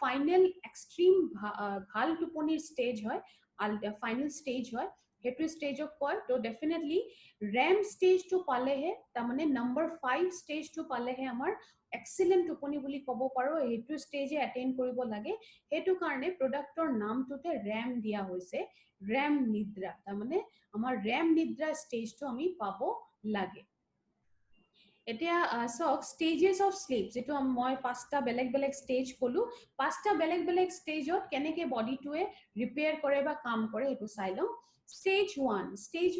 ফাইনেল এক্সট্ৰিম ভাল টোপনিৰ ষ্টেজ হয় ফাইনেল ষ্টেজ হয় হেতু ষ্টেজক কয় তো ডেফিনেটলি ৰেম ষ্টেজটো পালেহে তাৰমানে নম্বৰ 5 ষ্টেজটো পালেহে আমাৰ এক্সিলেন্ট টোপনি বুলি ক'ব পাৰো হেতু ষ্টেজে এটেইন কৰিব লাগে হেতু কাৰণে প্ৰডাক্টৰ নামটোতে ৰেম দিয়া হৈছে ৰেম নিদ্ৰা তাৰমানে আমাৰ ৰেম নিদ্ৰা ষ্টেজটো আমি পাব লাগে এতিয়া সক স্টেজেস অফ স্লিপ যেটো মই পাঁচটা বেলেগ বেলেগ স্টেজ কলো পাঁচটা বেলেগ বেলেগ স্টেজত কেনেকে বডিটোৱে ৰিপেয়াৰ কৰে বা কাম কৰে এটো চাই লও স্টেজ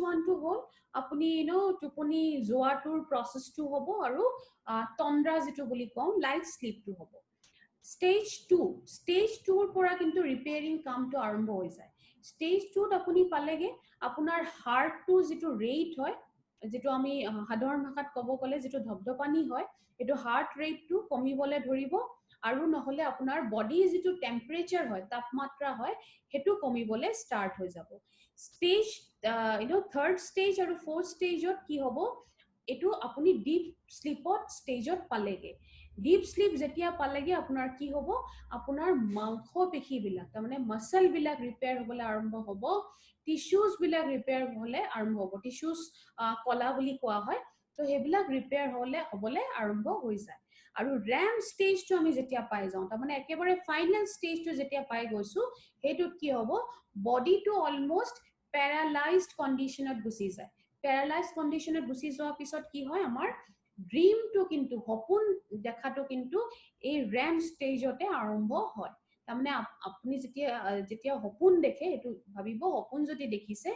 1 টো হল আপুনি টোপনি যোৱাটোৰ প্ৰসেসটো হ'ব আৰু তন্দ্ৰা যেটো বুলি কওঁ লাইট স্লিপটো হ'ব স্টেজ 2 ৰ পৰা কিন্তু ৰিপেয়াৰিং কামটো আৰম্ভ হৈ যায় স্টেজ 2 ত আপুনি পালেগে আপোনাৰ হাৰ্টটো যেটো ৰেট হয় যেটো আমি সাধাৰণ ভাষাত ক'ব গলে যেটো ধবধপানি হয় এটো হাৰ্ট ৰেটটো কমিবলে ধৰিব আৰু নহলে আপোনাৰ বডি যেটো টেম্পাৰেচাৰ হয় তাপমাত্ৰা হয় হেতু কমিবলে ষ্টাৰ্ট হৈ যাব স্টেজ থাৰ্ড স্টেজ আৰু ফোৰ্থ স্টেজত কি হ'ব এটো আপুনি ডিপ স্লিপত স্টেজত পালেগে ডিপ স্লিপ যেতিয়া পালেগে আপোনাৰ কি হ'ব আপোনাৰ মাংস পেশী বিলাক তাৰমানে মাসল বিলাক ৰিপেয়াৰ হ'বলে আৰম্ভ হ'ব টিস্যুজ বিলাক ৰিপেয়াৰ হ'বলে আৰম্ভ হ'ব টিস্যুজ কলা বুলি কোৱা হয় তো হেবিলাক ৰিপেয়াৰ হ'বলে আৰম্ভ হৈ যায় আৰু ৰেম ষ্টেজটো আমি যেতিয়া পাই যাওঁ তাৰমানে একেবাৰে ফাইনেল ষ্টেজটো যেতিয়া পাই গৈছো হেতুত কি হ'ব বডিটো অলমোস্ট প্যাৰালাইজড কন্ডিশনত গুচি যায় প্যাৰালাইজড কন্ডিশনত গুচি যোৱাৰ পিছত কি হয় আমাৰ ড্ৰিমটো কিন্তু সপোন দেখাটো কিন্তু এই ৰেম ষ্টেজতে আৰম্ভ হয় তাৰমানে আপুনি যেতিয়া সপোন দেখে এটো ভাবিব সপোন যদি দেখিছে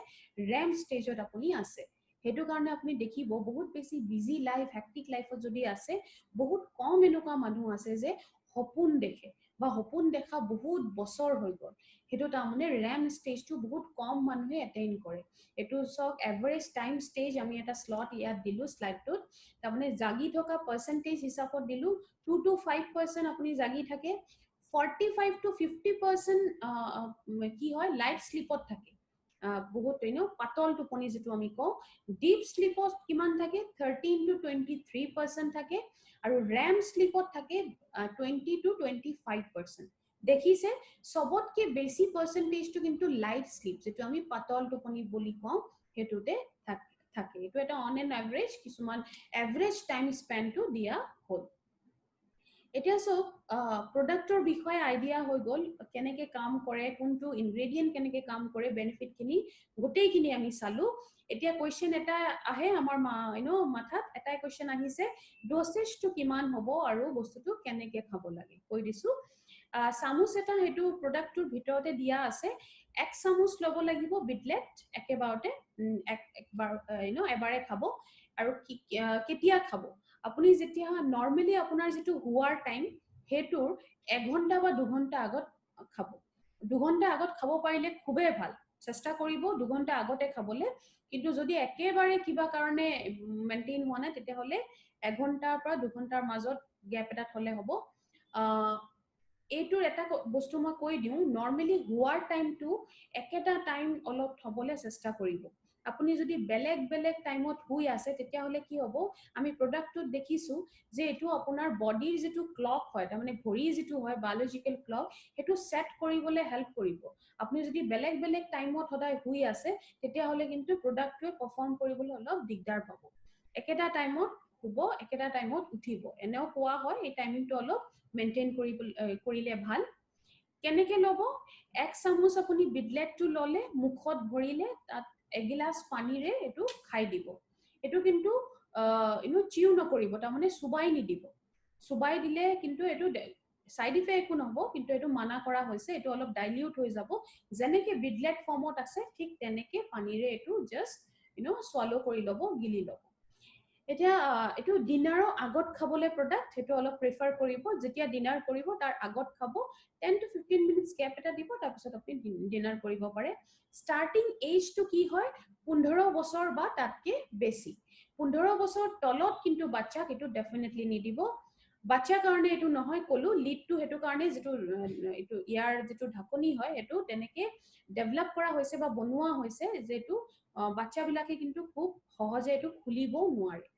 ৰেম ষ্টেজত আপুনি আছে হেতু কাৰণে আপুনি দেখিব বহুত বেছি বিজি লাইফ হেক্টিক লাইফত যদি আছে বহুত কম এনেকুৱা মানুহ আছে যে সপোন দেখে বা সপোন দেখা বহুত বছৰ হৈ গল হেতু তাৰমানে ৰেম ষ্টেজটো বহুত কম মানুহে এটেইন কৰে এটো সক এভাৰেজ টাইম ষ্টেজ আমি এটা স্লট ইয়াত দিলো স্লাইডটোত তাৰমানে জাগি থকা পাৰ্সেন্টেজ হিচাপত দিলো 2 to 5% আপুনি জাগি থাকে 45 to 50% কি হয় লাইট স্লিপত থাকে বহুত পাতল টোপনি যেটো আমি কওঁ ডিপ স্লিপত কিমান থাকে 13 to 23% থাকে আৰু ৰেম স্লিপত থাকে 20 to 25% দেখিছে সবতকে বেছি পাৰ্সেন্টেজটো কিন্তু লাইট স্লিপ যেটো আমি পাতল টোপনি বুলি কওঁ হেতুতে থাকে এটো এটা অন এন এভাৰেজ কিছুমান এভাৰেজ টাইম স্পেনটো দিয়া হ'ল এতিয়া সব প্ৰডাক্টৰ বিষয়ে আইডিয়া হৈ গল কেনেকে কাম কৰে কোনটো ইনগ্ৰেডিয়েন্ট কেনেকে কাম কৰে বেনিফিট খিনি গোটেইখিনি আমি চালো এতিয়া কোৱেশ্চন এটা আহে আমাৰ মাথাত এটাই কোৱেশ্চন আহিছে ডোসেজটো কিমান হ'ব আৰু বস্তুটো কেনেকে খাব লাগে কৈ দিছো চামুচ এটা হেতু প্ৰডাক্টৰ ভিতৰতে দিয়া আছে এক চামুচ লব লাগিব বিটলেট একেবাৰতে একবাৰ এবাৰে খাব আৰু কেতিয়া খাব আপুনি যেতিয়া নৰমালি আপোনাৰ যেটো হুৱাৰ টাইম হেতুৰ 1 ঘন্টা বা 2 ঘন্টা আগত খাব 2 ঘন্টা আগত খাব পাৰিলে খুবেই ভাল চেষ্টা কৰিব 2 ঘন্টা আগতে খাবলে কিন্তু যদি একেবাৰে কিবা কাৰণে মেইনটেইন হোৱা নাই তেতিয়া হলে 1 ঘন্টাৰ পৰা 2 ঘন্টাৰ মাজত গ্যাপ এটা থলে হ'ব এইটোৰ এটা বস্তু মই কৈ দিও নৰমালি হুৱাৰ টাইমটো একেটা টাইম অলপ থবলে চেষ্টা কৰিব আপুনি যদি বেলেগ বেলেগ টাইমত হুই আছে তেতিয়া হলে কি হ'ব আমি প্ৰডাক্টত দেখিছো যে এটো আপোনাৰ বডিৰ যেটো ক্লক হয় তাৰমানে ঘড়ী যেটো হয় বায়োলজিক্যাল ক্লক হেতু সেট কৰিবলে হেল্প কৰিব আপুনি যদি বেলেগ বেলেগ টাইমত সদায় হুই আছে তেতিয়া হলে কিন্তু প্ৰডাক্টটোৱে পাৰফৰ্ম কৰিবলৈ অলপ দিগদাৰ পাব একেটা টাইমত হ'ব একেটা টাইমত উঠিব এনেও কোৱা হয় এই টাইমিংটো অলপ মেইনটেইন কৰিলে ভাল কেনেকে লব এক চামুচ আপুনি বিটলেটটো ললে মুখত ভৰিলে তাত এগিলাস পানীৰে এটো খাই দিব এটো কিন্তু চিউ নকৰিব তাৰমানে সুবাই নিদিব সুবাই দিলে কিন্তু এটো সাইড ইফেক্ট একো নহব কিন্তু এটো মানা কৰা হৈছে এটো অলপ ডাইলিউট হৈ যাব যেনেকে বিটলেট ফৰ্মত আছে ঠিক তেনেকে পানীৰে এটো জাস্ট সোয়ালো কৰি লব গিলি লব এতিয়া এটো ডিনাৰৰ আগত খাবলে প্ৰডাক্ট হেতু অলপ প্ৰেফাৰ কৰিব যেতিয়া ডিনাৰ কৰিব তাৰ আগত খাব 10 to 15 মিনিটস গ্যাপ এটা দিব তাৰ পিছত আপুনি ডিনাৰ কৰিব পাৰে স্টাৰ্টিং এজ টো কি হয় 15 বছৰ বা তাতকে বেছি 15 বছৰ তলত কিন্তু বাচ্চাক এটো ডেফিনেটলি নিদিব বাচ্চাৰ কাৰণে এটো নহয় কলো লিডটো হেতু কাৰণে যেটো এটো ইয়াৰ যেটো ঢাকনি হয় এটো তেনেকে ডেভেলপ কৰা হৈছে বা বনোৱা হৈছে যেটো বাচ্চা বিলাকে কিন্তু খুব সহজে এটো খুলিব নোৱাৰে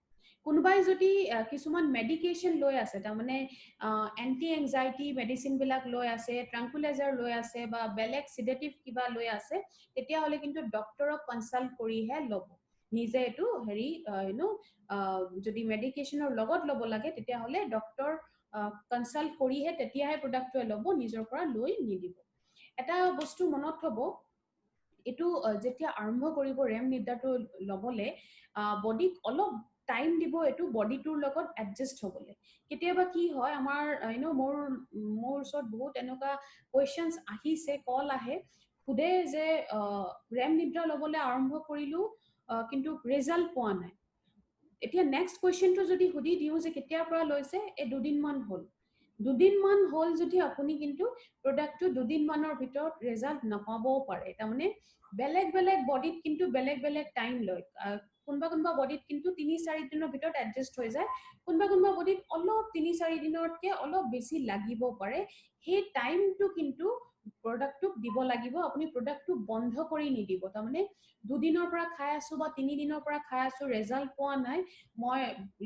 কোনোবাই যদি কিছুমান মেডিকেশন লৈ আছে তাৰ মানে এন্টি এংজাইটি মেডিসিন বিলাক লৈ আছে ট্ৰাঙ্কুলাইজাৰ লৈ আছে বা বেলেগ সিডেটিভ কিবা লৈ আছে তেতিয়া হলে কিন্তু ডক্টৰক কনসাল্ট কৰিহে লব নিজে এটো হেৰি যদি মেডিকেশনৰ লগত লব লাগে তেতিয়া হলে ডক্টৰ কনসাল্ট কৰিহে তেতিয়াহে প্ৰডাক্টটো লব নিজৰ পৰা লৈ নিদিব এটা বস্তু মনত থব এটো যেতিয়া আৰম্ভ কৰিব ৰেম নিদ্ৰাটো লবলে বডিক অলপ টাইম দিব এটো বডিটোৰ লগত এডজাস্ট হ'বলে কেতিয়াবা কি হয় আমাৰ মোৰ ওচৰত বহুত এনেকুৱা কোৱেশ্চনছ আহিছে কল আহে খুদে যে ৰেম নিদ্ৰা লবলে আৰম্ভ কৰিলো কিন্তু ৰিজাল্ট পোৱা নাই এতিয়া নেক্সট কোৱেশ্চনটো যদি সুধি দিও যে কেতিয়াৰ পৰা লৈছে এই দুদিন মান হল যদি আপুনি কিন্তু প্ৰডাক্টটো দুদিন মানৰ ভিতৰত ৰিজাল্ট নাপাবও পাৰে তাৰমানে বেলেগ বডিত কিন্তু বেলেগ টাইম লয় কোনবা বডিত কিন্তু 3-4 দিনৰ ভিতৰত এডজাস্ট হৈ যায় কোনবা বডিত অলপ 3-4 দিনতকে অলপ বেছি লাগিব পাৰে সেই টাইমটো কিন্তু প্ৰডাক্টটো দিব লাগিব আপুনি প্ৰডাক্টটো বন্ধ কৰি নিদিব তাৰমানে দুদিনৰ পৰা খাই আছো বা 3 দিনৰ পৰা খাই আছো ৰিজাল্ট পোৱা নাই মই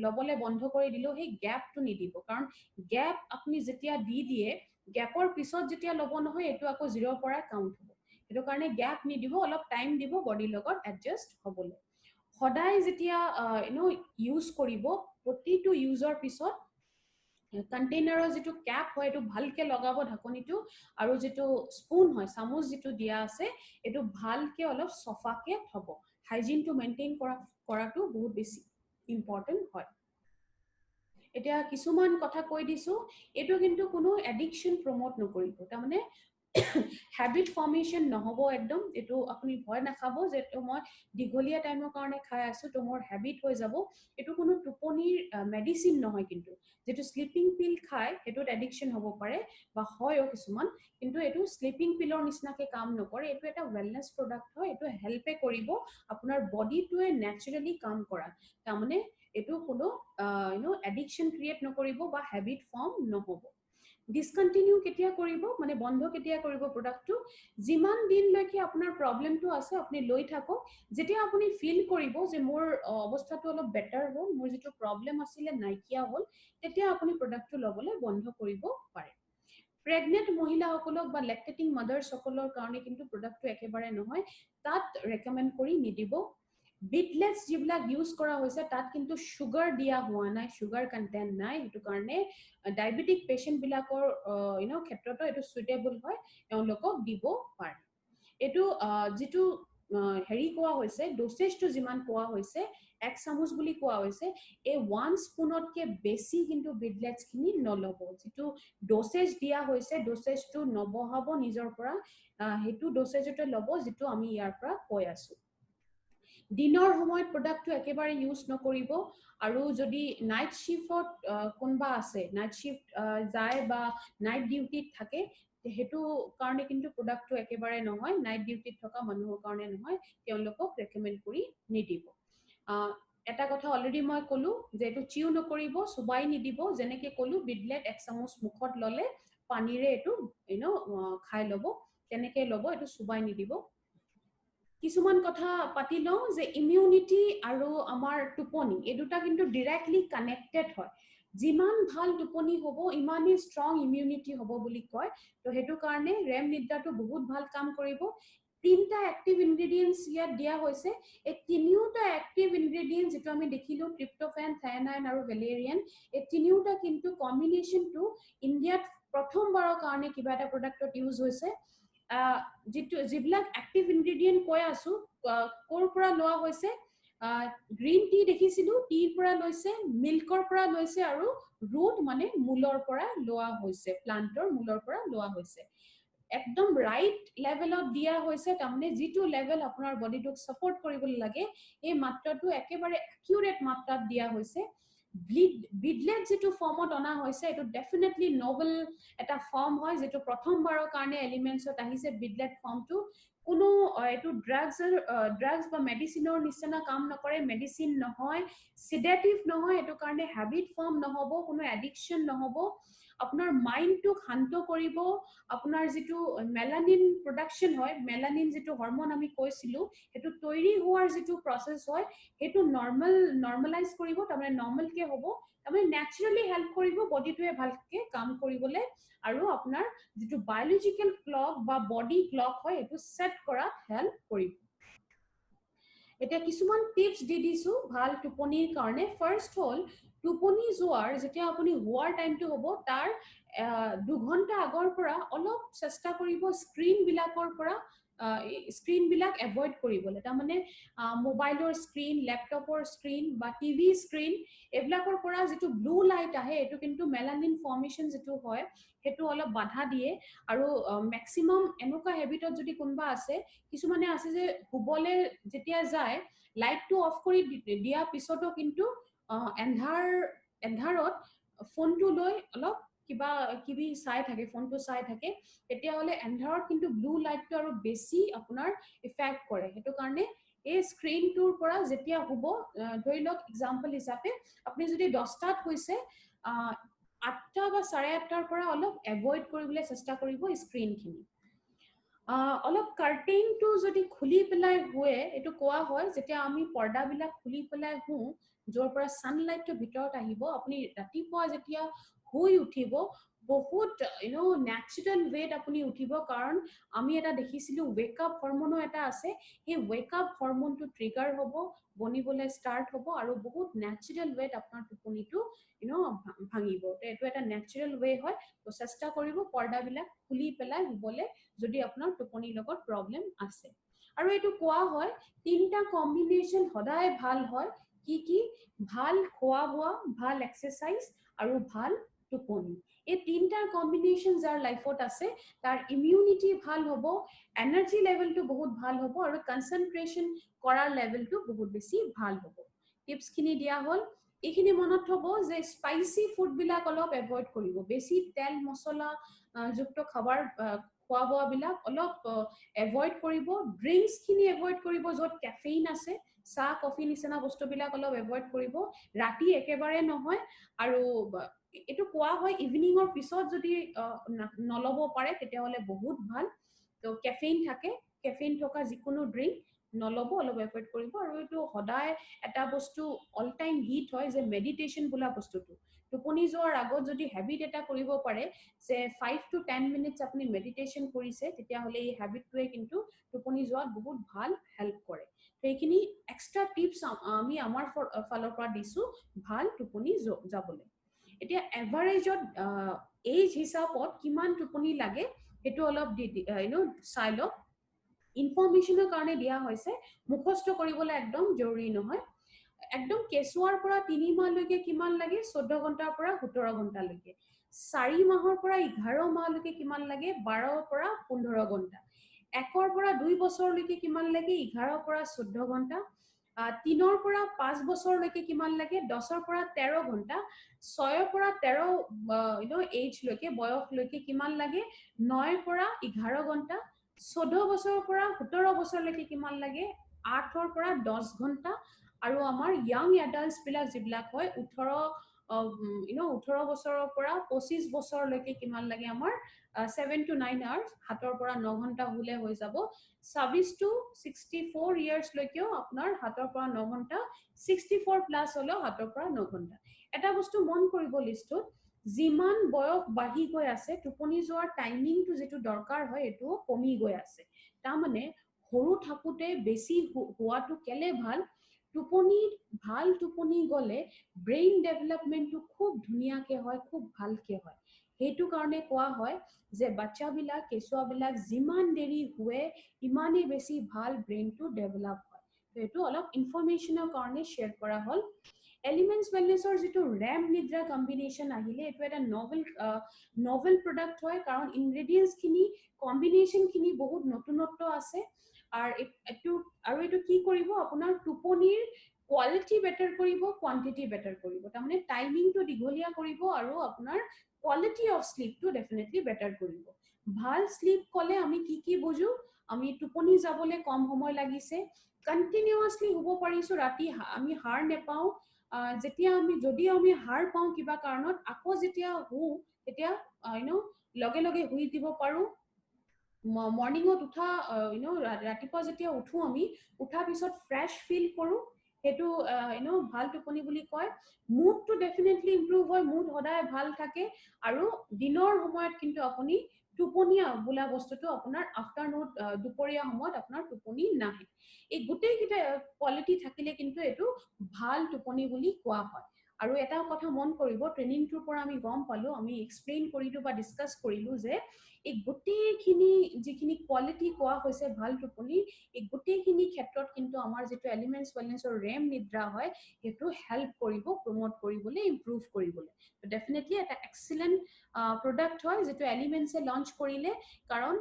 লবলে বন্ধ কৰি দিলো সেই গ্যাপটো নিদিব কাৰণ গ্যাপ আপুনি যেতিয়া দি দিয়ে গ্যাপৰ পিছত যেতিয়া লব নহয় এটো আকৌ 0 পৰা কাউন্ট হ'ব এটো কাৰণে গ্যাপ নিদিব অলপ টাইম দিব বডিৰ লগত এডজাস্ট হ'বলে সদায় যেতিয়া ইউজ কৰিব প্ৰতিটো ইউজৰ পিছত কন্টেইনাৰৰ যেটো ক্যাপ হয় এটো ভালকে লগাব ঢাকনিটো আৰু যেটো স্পুন হয় চামুচ যেটো দিয়া আছে এটো ভালকে অলপ সফাকে থব হাইজিনটো মেইনটেইন কৰাটো বহুত বেছি ইম্পৰ্টেন্ট হয় এতিয়া কিছুমান কথা কৈ দিছো এটো কিন্তু কোনো এডিকশন প্ৰমোট নকৰিব তাৰমানে হ্যাবিট ফৰ্মেশন নহব একদম এটো আপুনি ভয় নাখাব যে তো মই দিগলিয়া টাইমৰ কাৰণে খাই আছো তো মোৰ হ্যাবিট হৈ যাব এটো কোনো টুপনিৰ মেডিসিন নহয় কিন্তু যেটো স্লিপিং পিল খাই হেটো এডিকশন হ'ব পাৰে বা হয়ও কিছুমান কিন্তু এটো স্লিপিং পিলৰ নিচিনাকে কাম নকৰে এটো এটা ওয়েলনেস প্ৰডাক্ট হয় এটো হেল্পে কৰিব আপোনাৰ বডিটোৱে ন্যাচাৰালি কাম কৰা তাৰমানে এটো কোনো এডিকশন ক্ৰিয়েট নকৰিব বা হ্যাবিট ফৰ্ম নহব ডিসকন্টিনিউ কেতিয়া কৰিব মানে বন্ধ কেতিয়া কৰিব প্ৰডাক্টটো যিমান দিন লৈকে আপোনাৰ প্ৰবলেমটো আছে আপুনি লৈ থাকক যেতিয়া আপুনি ফিল কৰিব যে মোৰ অৱস্থাটো অলপ বেটাৰ হ'ল মোৰ যেটো প্ৰবলেম আছিল নাইকিয়া হ'ল তেতিয়া আপুনি প্ৰডাক্টটো লবলে বন্ধ কৰিব পাৰে প্ৰেগনেন্ট মহিলাসকলক বা লেক্টেটিং মাদাৰ্স সকলৰ কাৰণে কিন্তু প্ৰডাক্টটো একেবাৰে নহয় তাত ৰেকমেন্ড কৰি নিদিব বিটলেস যিবিলাক ইউজ কৰা হৈছে তাত কিন্তু সুগাৰ দিয়া হোৱা নাই সুগাৰ কন্টেন্ট নাই এটো কাৰণে ডায়াবেটিক পেশেন্ট বিলাকৰ ক্ষেত্ৰতো এটো সুইটেবল হয় তেওঁলোকক দিব পাৰে এটো যেটো হেৰি কোৱা হৈছে ডোসেজটো যিমান কোৱা হৈছে 1 চামুচ বুলি কোৱা হৈছে এই 1 স্পুনতকে বেছি কিন্তু বিটলেটস খিনি নলব যেটো ডোসেজ দিয়া হৈছে ডোসেজটো নবহাব নিজৰ পৰা হেতু ডোসেজতে লব যেটো আমি ইয়াৰ পৰা কৈ আছো দিনৰ সময়ত প্ৰডাক্টটো একেবাৰে ইউজ নকৰিব আৰু যদি নাইট শিফট কোনবা আছে নাইট শিফট যায় বা নাইট ডিউটিত থাকে হেতু কাৰণে কিন্তু প্ৰডাক্টটো একেবাৰে নহয় নাইট ডিউটিত থকা মানুহৰ কাৰণে নহয় তেওঁলোকক ৰেকমেন্ড কৰি নিদিব এটা কথা অলৰেডি মই কলো যে এটো চিউ নকৰিব সুবাই নিদিব যেনেকে কলো বিডলেট 1 চামুচ মুখত ললে পানীৰে এটো খাই লব তেনেকে লব এটো সুবাই নিদিব কিছুমান কথা পাতি লওঁ যে ইমিউনিটি আৰু আমাৰ টুপনি এই দুটা কিন্তু ডাইৰেক্টলি কানেক্টেড হয় যিমান ভাল টুপনি হ'ব ইমানেই ষ্ট্ৰং ইমিউনিটি হ'ব বুলি কয় তো হেতু কাৰণে ৰেম নিদ্ৰাটো বহুত ভাল কাম কৰিব তিনটা এক্টিভ ইনগ্ৰেডিয়েন্টস ইয়াত দিয়া হৈছে এই তিনিওটা এক্টিভ ইনগ্ৰেডিয়েন্টস যেটো আমি দেখিলো ট্ৰিপ্টোফেন থায়ানাইন আৰু ভেলেৰিয়ান এই তিনিওটা কিন্তু কম্বিনেশনটো ইন্ডিয়াত প্ৰথমবাৰৰ কাৰণে কিবা এটা প্ৰডাক্টত ইউজ হৈছে যিবিলাক এক্টিভ ইনগ্ৰেডিয়েন্ট কৈ আছো কোৰ পৰা লোৱা হৈছে গ্ৰীন টি দেখিছিলো টিৰ পৰা লৈছে মিল্কৰ পৰা লৈছে আৰু ৰুট মানে মূলৰ পৰা লোৱা হৈছে প্লান্টৰ মূলৰ পৰা লোৱা হৈছে একদম ৰাইট লেভেলত দিয়া হৈছে তাৰমানে যেটো লেভেল আপোনাৰ বডিটোক সাপোৰ্ট কৰিবলৈ লাগে এই মাত্ৰাটো একেবাৰে একিউৰেট মাত্ৰাত দিয়া হৈছে বিডলেট যেটো ফৰ্মত অনা হৈছে এটো ডেফিনেটলি নোবেল এটা ফৰ্ম হয় যেটো প্ৰথমবাৰৰ কাৰণে এলিমেন্টছত আহিছে বিডলেট ফৰ্মটো কোনো এটো ড্ৰাগছ বা মেডিচিনৰ নিচিনা কাম নকৰে মেডিচিন নহয় সিডেটিভ নহয় এটো কাৰণে হ্যাবিট ফৰ্ম নহব কোনো এডিকশন নহব আপোনাৰ মাইন্ডটো শান্ত কৰিব আপোনাৰ যেটো মেলানিন প্ৰডাকশন হয় মেলানিন যেটো হৰমন আমি কৈছিলো এটো তৈৰি হোৱাৰ যেটো প্ৰসেস হয় এটো নৰ্মালাইজ কৰিব তাৰমানে নৰ্মাল কে হ'ব তাৰমানে ন্যাচাৰালি হেল্প কৰিব বডিটোৱে ভালকে কাম কৰিবলৈ আৰু আপোনাৰ যেটো বায়োলজিক্যাল ক্লক বা বডি ক্লক হয় এটো সেট কৰাত হেল্প কৰিব এটা কিছুমান টিপস দি দিছো ভাল টোপনিৰ কাৰণে ফাৰ্স্ট হল টোপনি যোৱাৰ যেতিয়া আপুনি হোৱাৰ টাইমটো হ'ব তাৰ 2 ঘন্টা আগৰ পৰা অলপ চেষ্টা কৰিব স্ক্ৰীন বিলাকৰ পৰা স্ক্ৰীন বিলাক এভয়েড কৰিবলৈ তাৰ মানে মোবাইলৰ স্ক্ৰীন ল্যাপটপৰ স্ক্ৰীন বা টিভি স্ক্ৰীন এবিলাকৰ পৰা যেটো ব্লু লাইট আহে এটো কিন্তু মেলানিন ফৰ্মেশন যেটো হয় হেতু অলপ বাধা দিয়ে আৰু ম্যাক্সিমাম এনেকুৱা হেবিটত যদি কোনবা আছে কিছুমানে আছে যে হুবলে যেতিয়া যায় লাইটটো অফ কৰি দিয়া পিছতো কিন্তু এন্ধাৰত ফোনটো লৈ অলপ কিবা কিবি চাই থাকে ফোনটো চাই থাকে তেতিয়া হলে এন্ধাৰত কিন্তু ব্লু লাইটটো আৰু বেছি আপোনাৰ ইফেক্ট কৰে হেতু কাৰণে এই স্ক্ৰীনটোৰ পৰা যেতিয়া হ'ব ধৰি লওক এক্সাম্পল হিচাপে আপুনি যদি 10টাত হৈছে 8টা বা 8:30টাৰ পৰা অলপ এভয়েড কৰিবলৈ চেষ্টা কৰিব স্ক্ৰীনখিনি অলপ কাৰ্টেইনটো যদি খুলি পেলাই হোৱে এটো কোৱা হয় যেতিয়া আমি পৰ্দাবিলাক খুলি পেলাই হু যৰ পৰা সানলাইটটো ভিতৰত আহিব আপুনি ৰাতিপুৱা যেতিয়া হৈ উঠিব বহুত ন্যাচাৰাল ৱেট আপুনি উঠিব কাৰণ আমি এটা দেখিছিলো ওয়েক আপ হৰমনো এটা আছে এই ওয়েক আপ হৰমনটো ট্ৰিগাৰ হ'ব বনিবলৈ ষ্টাৰ্ট হ'ব আৰু বহুত ন্যাচাৰাল ৱেট আপোনাৰ টোপনিটো ভাঙিব এটো এটা ন্যাচাৰাল ৱে হয় তো চেষ্টা কৰিব পৰ্দাবিলাক খুলি পেলাই শুবলে যদি আপোনাৰ টোপনিৰ লগত প্ৰবলেম আছে আৰু এটো কোৱা হয় তিনটা কম্বিনেশন সদায় ভাল হয় কি ভাল খোৱা বোৱা ভাল এক্সাৰসাইজ আৰু ভাল টোপনি এই তিনটাৰ কম্বিনেশন যাৰ লাইফত আছে তাৰ ইমিউনিটি ভাল হ'ব এনাৰ্জি লেভেলটো বহুত ভাল হ'ব আৰু কনসেন্ট্ৰেশন কৰাৰ লেভেলটো বহুত বেছি ভাল হ'ব টিপস খিনি দিয়া হল এইখিনি মনত থব যে স্পাইসি ফুড বিলাক অলপ এভয়েড কৰিব বেছি তেল মছলা যুক্ত খাবাৰ খোৱা বোৱা বিলাক অলপ এভয়েড কৰিব ড্ৰিংকস খিনি এভয়েড কৰিব যত ক্যাফেইন আছে চাহ কফি নিচিনা বস্তুবিলাক অলপ এভয়েড কৰিব ৰাতি একেবাৰে নহয় আৰু এটো কোৱা হয় ইভিনিংৰ পিছত যদি নলব পাৰে তেতিয়া হলে বহুত ভাল তো ক্যাফেইন থাকে ক্যাফেইন থকা যিকোনো ড্ৰিংক নলব অলপ এভয়েড কৰিব আৰু এটো সদায় এটা বস্তু অল টাইম হিট হয় যে মেডিটেশন বোলা বস্তুটো টোপনি যোৱাৰ আগত যদি হেবিট এটা কৰিব পাৰে যে 5 to 10 মিনিটস আপুনি মেডিটেশন কৰিছে তেতিয়া হলে এই হেবিটটোৱে কিন্তু টোপনি যোৱাত বহুত ভাল হেল্প কৰে সেইখিনি এক্সট্ৰা টিপস আমি আমাৰ ফালৰ পৰা দিছো ভাল টোপনি যাবলৈ এতিয়া এভাৰেজত এজ হিচাপত কিমান টোপনি লাগে হেতু অলপ চাই লওক ইনফৰমেশনৰ কাৰণে দিয়া হৈছে মুখস্থ কৰিবলৈ একদম জৰুৰী নহয় একদম কেঁচুৱাৰ পৰা 3 মাহলৈকে কিমান লাগে 14 ঘণ্টাৰ পৰা 17 ঘণ্টালৈকে 4 মাহৰ পৰা 11 মাহলৈকে কিমান লাগে 12 পৰা 15 ঘণ্টা 1ৰ পৰা 2 বছৰলৈকে কিমান লাগে 11 পৰা 14 ঘণ্টা 3ৰ পৰা 5 বছৰলৈকে কিমান লাগে 10ৰ পৰা 13 ঘণ্টা 6ৰ পৰা 13 এজ লৈকে বয়সলৈকে কিমান লাগে 9ৰ পৰা 11 ঘণ্টা 14 বছৰৰ পৰা 17 বছৰলৈকে কিমান লাগে 8ৰ পৰা 10 ঘণ্টা আৰু আমাৰ ইয়াং এডাল্টস বিলাক যিবিলাক হয় 18 বছৰৰ পৰা 25 বছৰলৈকে কিমান লাগে আমাৰ 7 to 9 hours 7ৰ পৰা 9 ঘণ্টা হুলে হৈ যাব 26 to 64 ইয়াৰ্স লৈকেও আপোনাৰ 7ৰ পৰা 9 ঘণ্টা 64 প্লাস হলো 7ৰ পৰা 9 ঘণ্টা এটা বস্তু মন কৰিব লিষ্টত যিমান বয়স বাঢ়ি গৈ আছে টোপনি যোৱাৰ টাইমিংটো যেটো দৰকাৰ হয় এটো কমি গৈ আছে তাৰ মানে সৰু থাকুতে বেছি হোৱাটো কেলে ভাল টোপনি ভাল টোপনি গলে ব্ৰেইন ডেভেলপমেন্টটো খুব ধুনিয়াকে হয় খুব ভালকে হয় হেতু কাৰণে কোৱা হয় যে বাচ্চাবিলাক কেঁচুৱাবিলাক যিমান দেৰি हुए ইমানেই বেছি ভাল ব্ৰেইনটো ডেভেলপ হয় হেতু অলপ ইনফৰমেশনৰ কাৰণে শেয়াৰ কৰা হল এলিমেন্টস ওয়েলনেছৰ যেটো ৰেম নিদ্ৰা কম্বিনেশন আহিলে এটো এটা নভেল প্ৰডাক্ট হয় কাৰণ ইনগ্ৰেডিয়েন্টস খিনি কম্বিনেশন খিনি বহুত নতুনত্ব আছে আৰু এটো কি কৰিব আপোনাৰ টোপনিৰ কোৱালিটি বেটাৰ কৰিব, কোৱান্টিটি বেটাৰ কৰিব। তাৰমানে টাইমিংটো দীঘলীয়া কৰিব আৰু আপোনাৰ কোৱালিটি অফ শ্লিপটো ডেফিনেটলি বেটাৰ কৰিব। ভাল শ্লিপ ক'লে আমি কি বুজো? আমি টোপনি যাবলৈ কম সময় লাগিছে, কণ্টিনিউৱাছলি শুব পাৰিছো, ৰাতি আমি হাৰ নেপাওঁ, যেতিয়া যদিও আমি হাৰ পাওঁ কিবা কাৰণত, আকৌ যেতিয়া শু তেতিয়া লগে লগে শুই দিব পাৰো। মৰ্ণিঙত উঠা ৰাতিপুৱা যেতিয়া উঠো আমি উঠাৰ পিছত ফ্ৰেছ ফিল কৰো, সেইটো ভাল টোপনি বুলি কয়। মুডটো ডেফিনেটলি ইম্প্ৰুভ হয়, মুড সদায় ভাল থাকে, আৰু দিনৰ সময়ত কিন্তু আপুনি টোপনিয়া বোলা বস্তুটো আপোনাৰ আফটাৰনুন দুপৰীয়া সময়ত আপোনাৰ টোপনি নাহে। এই গোটেইকেইটা কোৱালিটি থাকিলে কিন্তু এইটো ভাল টোপনি বুলি কোৱা হয়। আৰু এটা কথা মন কৰিব, ট্ৰেইনিংটোৰ পৰা আমি গম পালো, আমি এক্সপ্লেইন কৰিলো বা ডিছকাছ কৰিলো যে এই গোটেইখিনি যিখিনি কোৱালিটি কোৱা হৈছে ভাল টোপনি, এই গোটেইখিনি ক্ষেত্ৰত কিন্তু আমাৰ যিটো এলিমেণ্টছ ৱেলনেছৰ ৰেম নিদ্ৰা হয়, সেইটো হেল্প কৰিব প্ৰমোট কৰিবলৈ, ইম্প্ৰুভ কৰিবলৈ। ডেফিনেটলি এটা এক্সিলেণ্ট প্ৰডাক্ট হয় যিটো এলিমেণ্টছে লঞ্চ কৰিলে, কাৰণ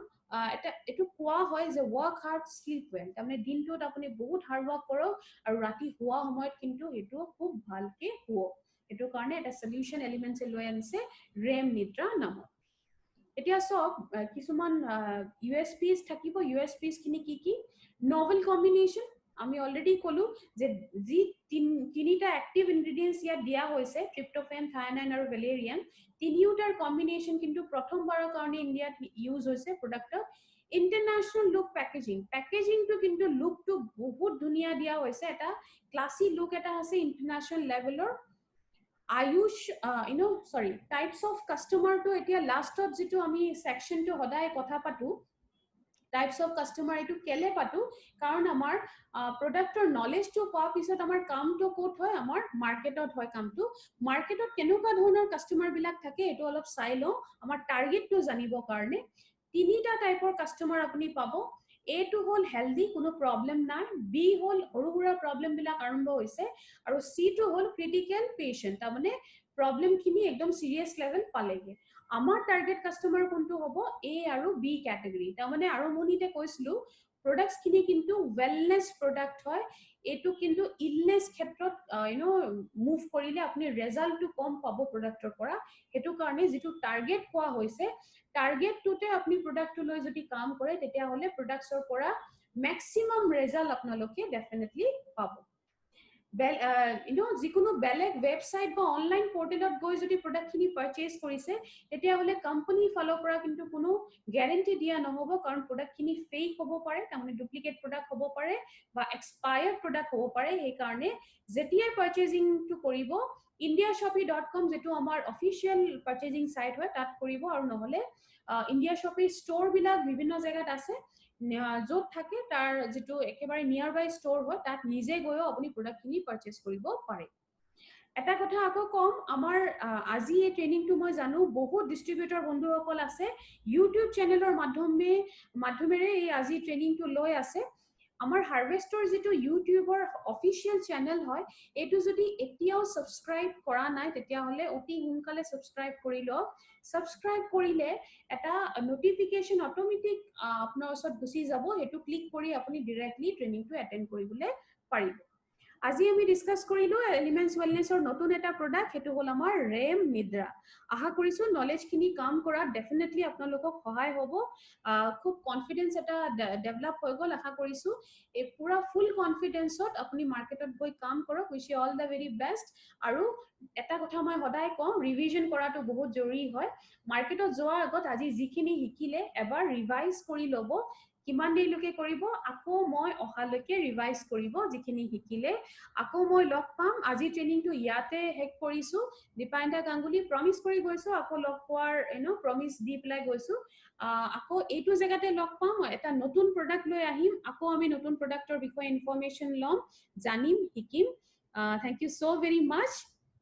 এইটো কোৱা হয় যে ৱৰ্ক হাৰ্ড শ্লিপ ৱেল, তাৰমানে দিনটোত আপুনি বহুত হাৰ্ড ৱৰ্ক কৰক আৰু ৰাতি শোৱা সময়ত কিন্তু সেইটো খুব ভালকে শুৱক। সেইটো কাৰণে এটা সলিউশ্যন এলিমেণ্টছে লৈ আনিছে ৰেম নিদ্ৰা নামত। এতিয়া চাওক, কিছুমান USPs থাকিব। USPs খিনি কি? নভেল কম্বিনেশ্যন, আমি অলৰেডি ক'লো যে যি তিনিটা এক্টিভ ইনগ্ৰেডিয়েণ্টছ ইয়াত দিয়া হৈছে, ট্ৰিপ্টোফেন, থায়ানাইন আৰু ভেলেৰিয়ান, তিনিওটাৰ কম্বিনেশ্যন কিন্তু প্ৰথমবাৰৰ কাৰণে ইণ্ডিয়াত ইউজ হৈছে প্ৰডাক্টত। ইণ্টাৰনেশ্যনেল লুক পেকেজিংটো কিন্তু লুকটো বহুত ধুনীয়া দিয়া হৈছে, এটা ক্লাছী লুক এটা আছে ইণ্টাৰনেশ্যনেল লেভেলৰ। আয়ুষ টাইপছ অফ কাষ্টমাৰটো এতিয়া লাষ্টত যিটো আমি সেকশনটো সদায় কথা পাতো, টাইপছ অফ কাষ্টমাৰ, এইটো কেলে পাতো? কাৰণ আমাৰ প্ৰডাক্টৰ নলেজটো পোৱাৰ পিছত আমাৰ কামটো ক'ত হয়? আমাৰ মাৰ্কেটত হয় কামটো। মাৰ্কেটত কেনেকুৱা ধৰণৰ কাষ্টমাৰ বিলাক থাকে এইটো অলপ চাই লওঁ, আমাৰ টাৰ্গেটটো জানিবৰ কাৰণে। তিনিটা টাইপৰ কাষ্টমাৰ আপুনি পাব। এটো হ'ল হেলদি, কোনো প্ৰব্লেম নাই। বি হ'ল সৰু সুৰা প্ৰব্লেম বিলাক আৰম্ভ হৈছে, আৰু চিটো হ'ল ক্ৰিটিকেল পেশেণ্ট, তাৰমানে প্ৰব্লেম খিনি একদম চিৰিয়াছ লেভেল পালেগে। আমাৰ টাৰ্গেট কাষ্টমাৰ কোনটো হ'ব? এ আৰু বি কেটেগৰী। তাৰমানে আৰম্ভণিতে কৈছিলো প্ৰডাক্টছ খিনি কিন্তু ৱেলনেছ প্ৰডাক্ট হয়, এইটো কিন্তু ইলনেছ ক্ষেত্ৰত মুভ কৰিলে আপুনি ৰেজাল্টটো কম পাব প্ৰডাক্টৰ পৰা। সেইটো কাৰণে যিটো টাৰ্গেট কোৱা হৈছে, টাৰ্গেটটোতে আপুনি প্ৰডাক্টটো লৈ যদি কাম কৰে, তেতিয়াহ'লে প্ৰডাক্টছৰ পৰা মেক্সিমাম ৰেজাল্ট আপোনালোকে ডেফিনেটলি পাব। যিকোনো বেলেগ ৱেবছাইট বা অনলাইন পৰ্টেলত গৈ যদি প্ৰডাক্টখিনি পাৰচেজ কৰিছে, তেতিয়াহ'লে কোম্পানীৰ ফালৰ পৰা কিন্তু কোনো গেৰেণ্টি দিয়া নহ'ব, কাৰণ প্ৰডাক্টখিনি ফেক হ'ব পাৰে, তাৰমানে ডুপ্লিকেট প্ৰডাক্ট হ'ব পাৰে বা এক্সপায়াৰ্ড প্ৰডাক্ট হ'ব পাৰে। সেইকাৰণে যেতিয়াই পাৰচেজিংটো কৰিব, indiashopee.com যিটো আমাৰ অফিচিয়েল পাৰচেজিং চাইট হয় তাত কৰিব, আৰু নহ'লে ইণ্ডিয়া শ্বপী ষ্ট'ৰ বিলাক বিভিন্ন জেগাত আছে, য'ত থাকে তাৰ যিটো একেবাৰে নিয়াৰ বাই ষ্ট'ৰ হয় তাত নিজে গৈও আপুনি প্ৰডাক্টখিনি পাৰচেজ কৰিব পাৰে। এটা কথা আকৌ কম, আমাৰ আজি এই ট্ৰেইনিংটো মই জানো বহুত ডিষ্ট্ৰিবিউটৰ বন্ধুসকল আছে, ইউটিউব চেনেলৰ মাধ্যমেৰে এই আজি ট্ৰেইনিংটো লৈ আছে। আমাৰ হাৰ্ভেষ্টৰ যিটো ইউটিউবৰ অফিচিয়েল চেনেল হয়, এইটো যদি এতিয়াও ছাবস্ক্ৰাইব কৰা নাই, তেতিয়াহ'লে অতি সোনকালে ছাবস্ক্ৰাইব কৰি লওক। ছাবস্ক্ৰাইব কৰিলে এটা নটিফিকেশ্যন অট'মেটিক আপোনাৰ ওচৰত গুচি যাব, সেইটো ক্লিক কৰি আপুনি ডিৰেক্টলি ট্ৰেইনিংটো এটেণ্ড কৰিবলৈ পাৰিব। আজি আমি ডিছকাছ কৰিলো এলিমেণ্টছ ৱেলনেছৰ নতুন এটা প্ৰডাক্ট, সেইটো হ'ল আমাৰ ৰেম নিদ্ৰা। আশা কৰিছো নলেজখিনি কাম কৰাত ডেফিনেটলি আপোনালোকক সহায় হ'ব। খুব কনফিডেন্স এটা ডেভেলপ হৈ গ'ল। আশা কৰিছো এই পুৰা ফুল কনফিডেন্সত আপুনি মাৰ্কেটত গৈ কাম কৰক। Wish you all the very best. আৰু এটা কথা মই সদায় কওঁ, ৰিভিজন কৰাটো বহুত জৰুৰী হয়। মাৰ্কেটত যোৱাৰ আগত আজি যিখিনি শিকিলে এবাৰ ৰিভাইজ কৰি ল'ব। কিমান দেৰিলৈকে কৰিব? আকৌ মই অহালৈকে ৰিভাইজ কৰিব যিখিনি শিকিলে। আকৌ মই লগ পাম। আজি ট্ৰেইনিংটো ইয়াতে শেষ কৰিছো। দীপায়ন্তা গাংগুলী প্ৰমিছ কৰি গৈছো, আকৌ লগ পোৱাৰ প্ৰমিছ দি পেলাই গৈছো। আকৌ এইটো জেগাতে লগ পাম, এটা নতুন প্ৰডাক্ট লৈ আহিম, আকৌ আমি নতুন প্ৰডাক্টৰ বিষয়ে ইনফৰমেশ্যন ল'ম, জানিম, শিকিম। Thank you so very much.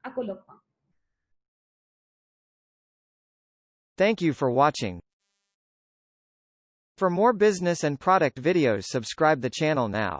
আকৌ লগ পাম। Thank you for watching. For more business and product videos, subscribe the channel now.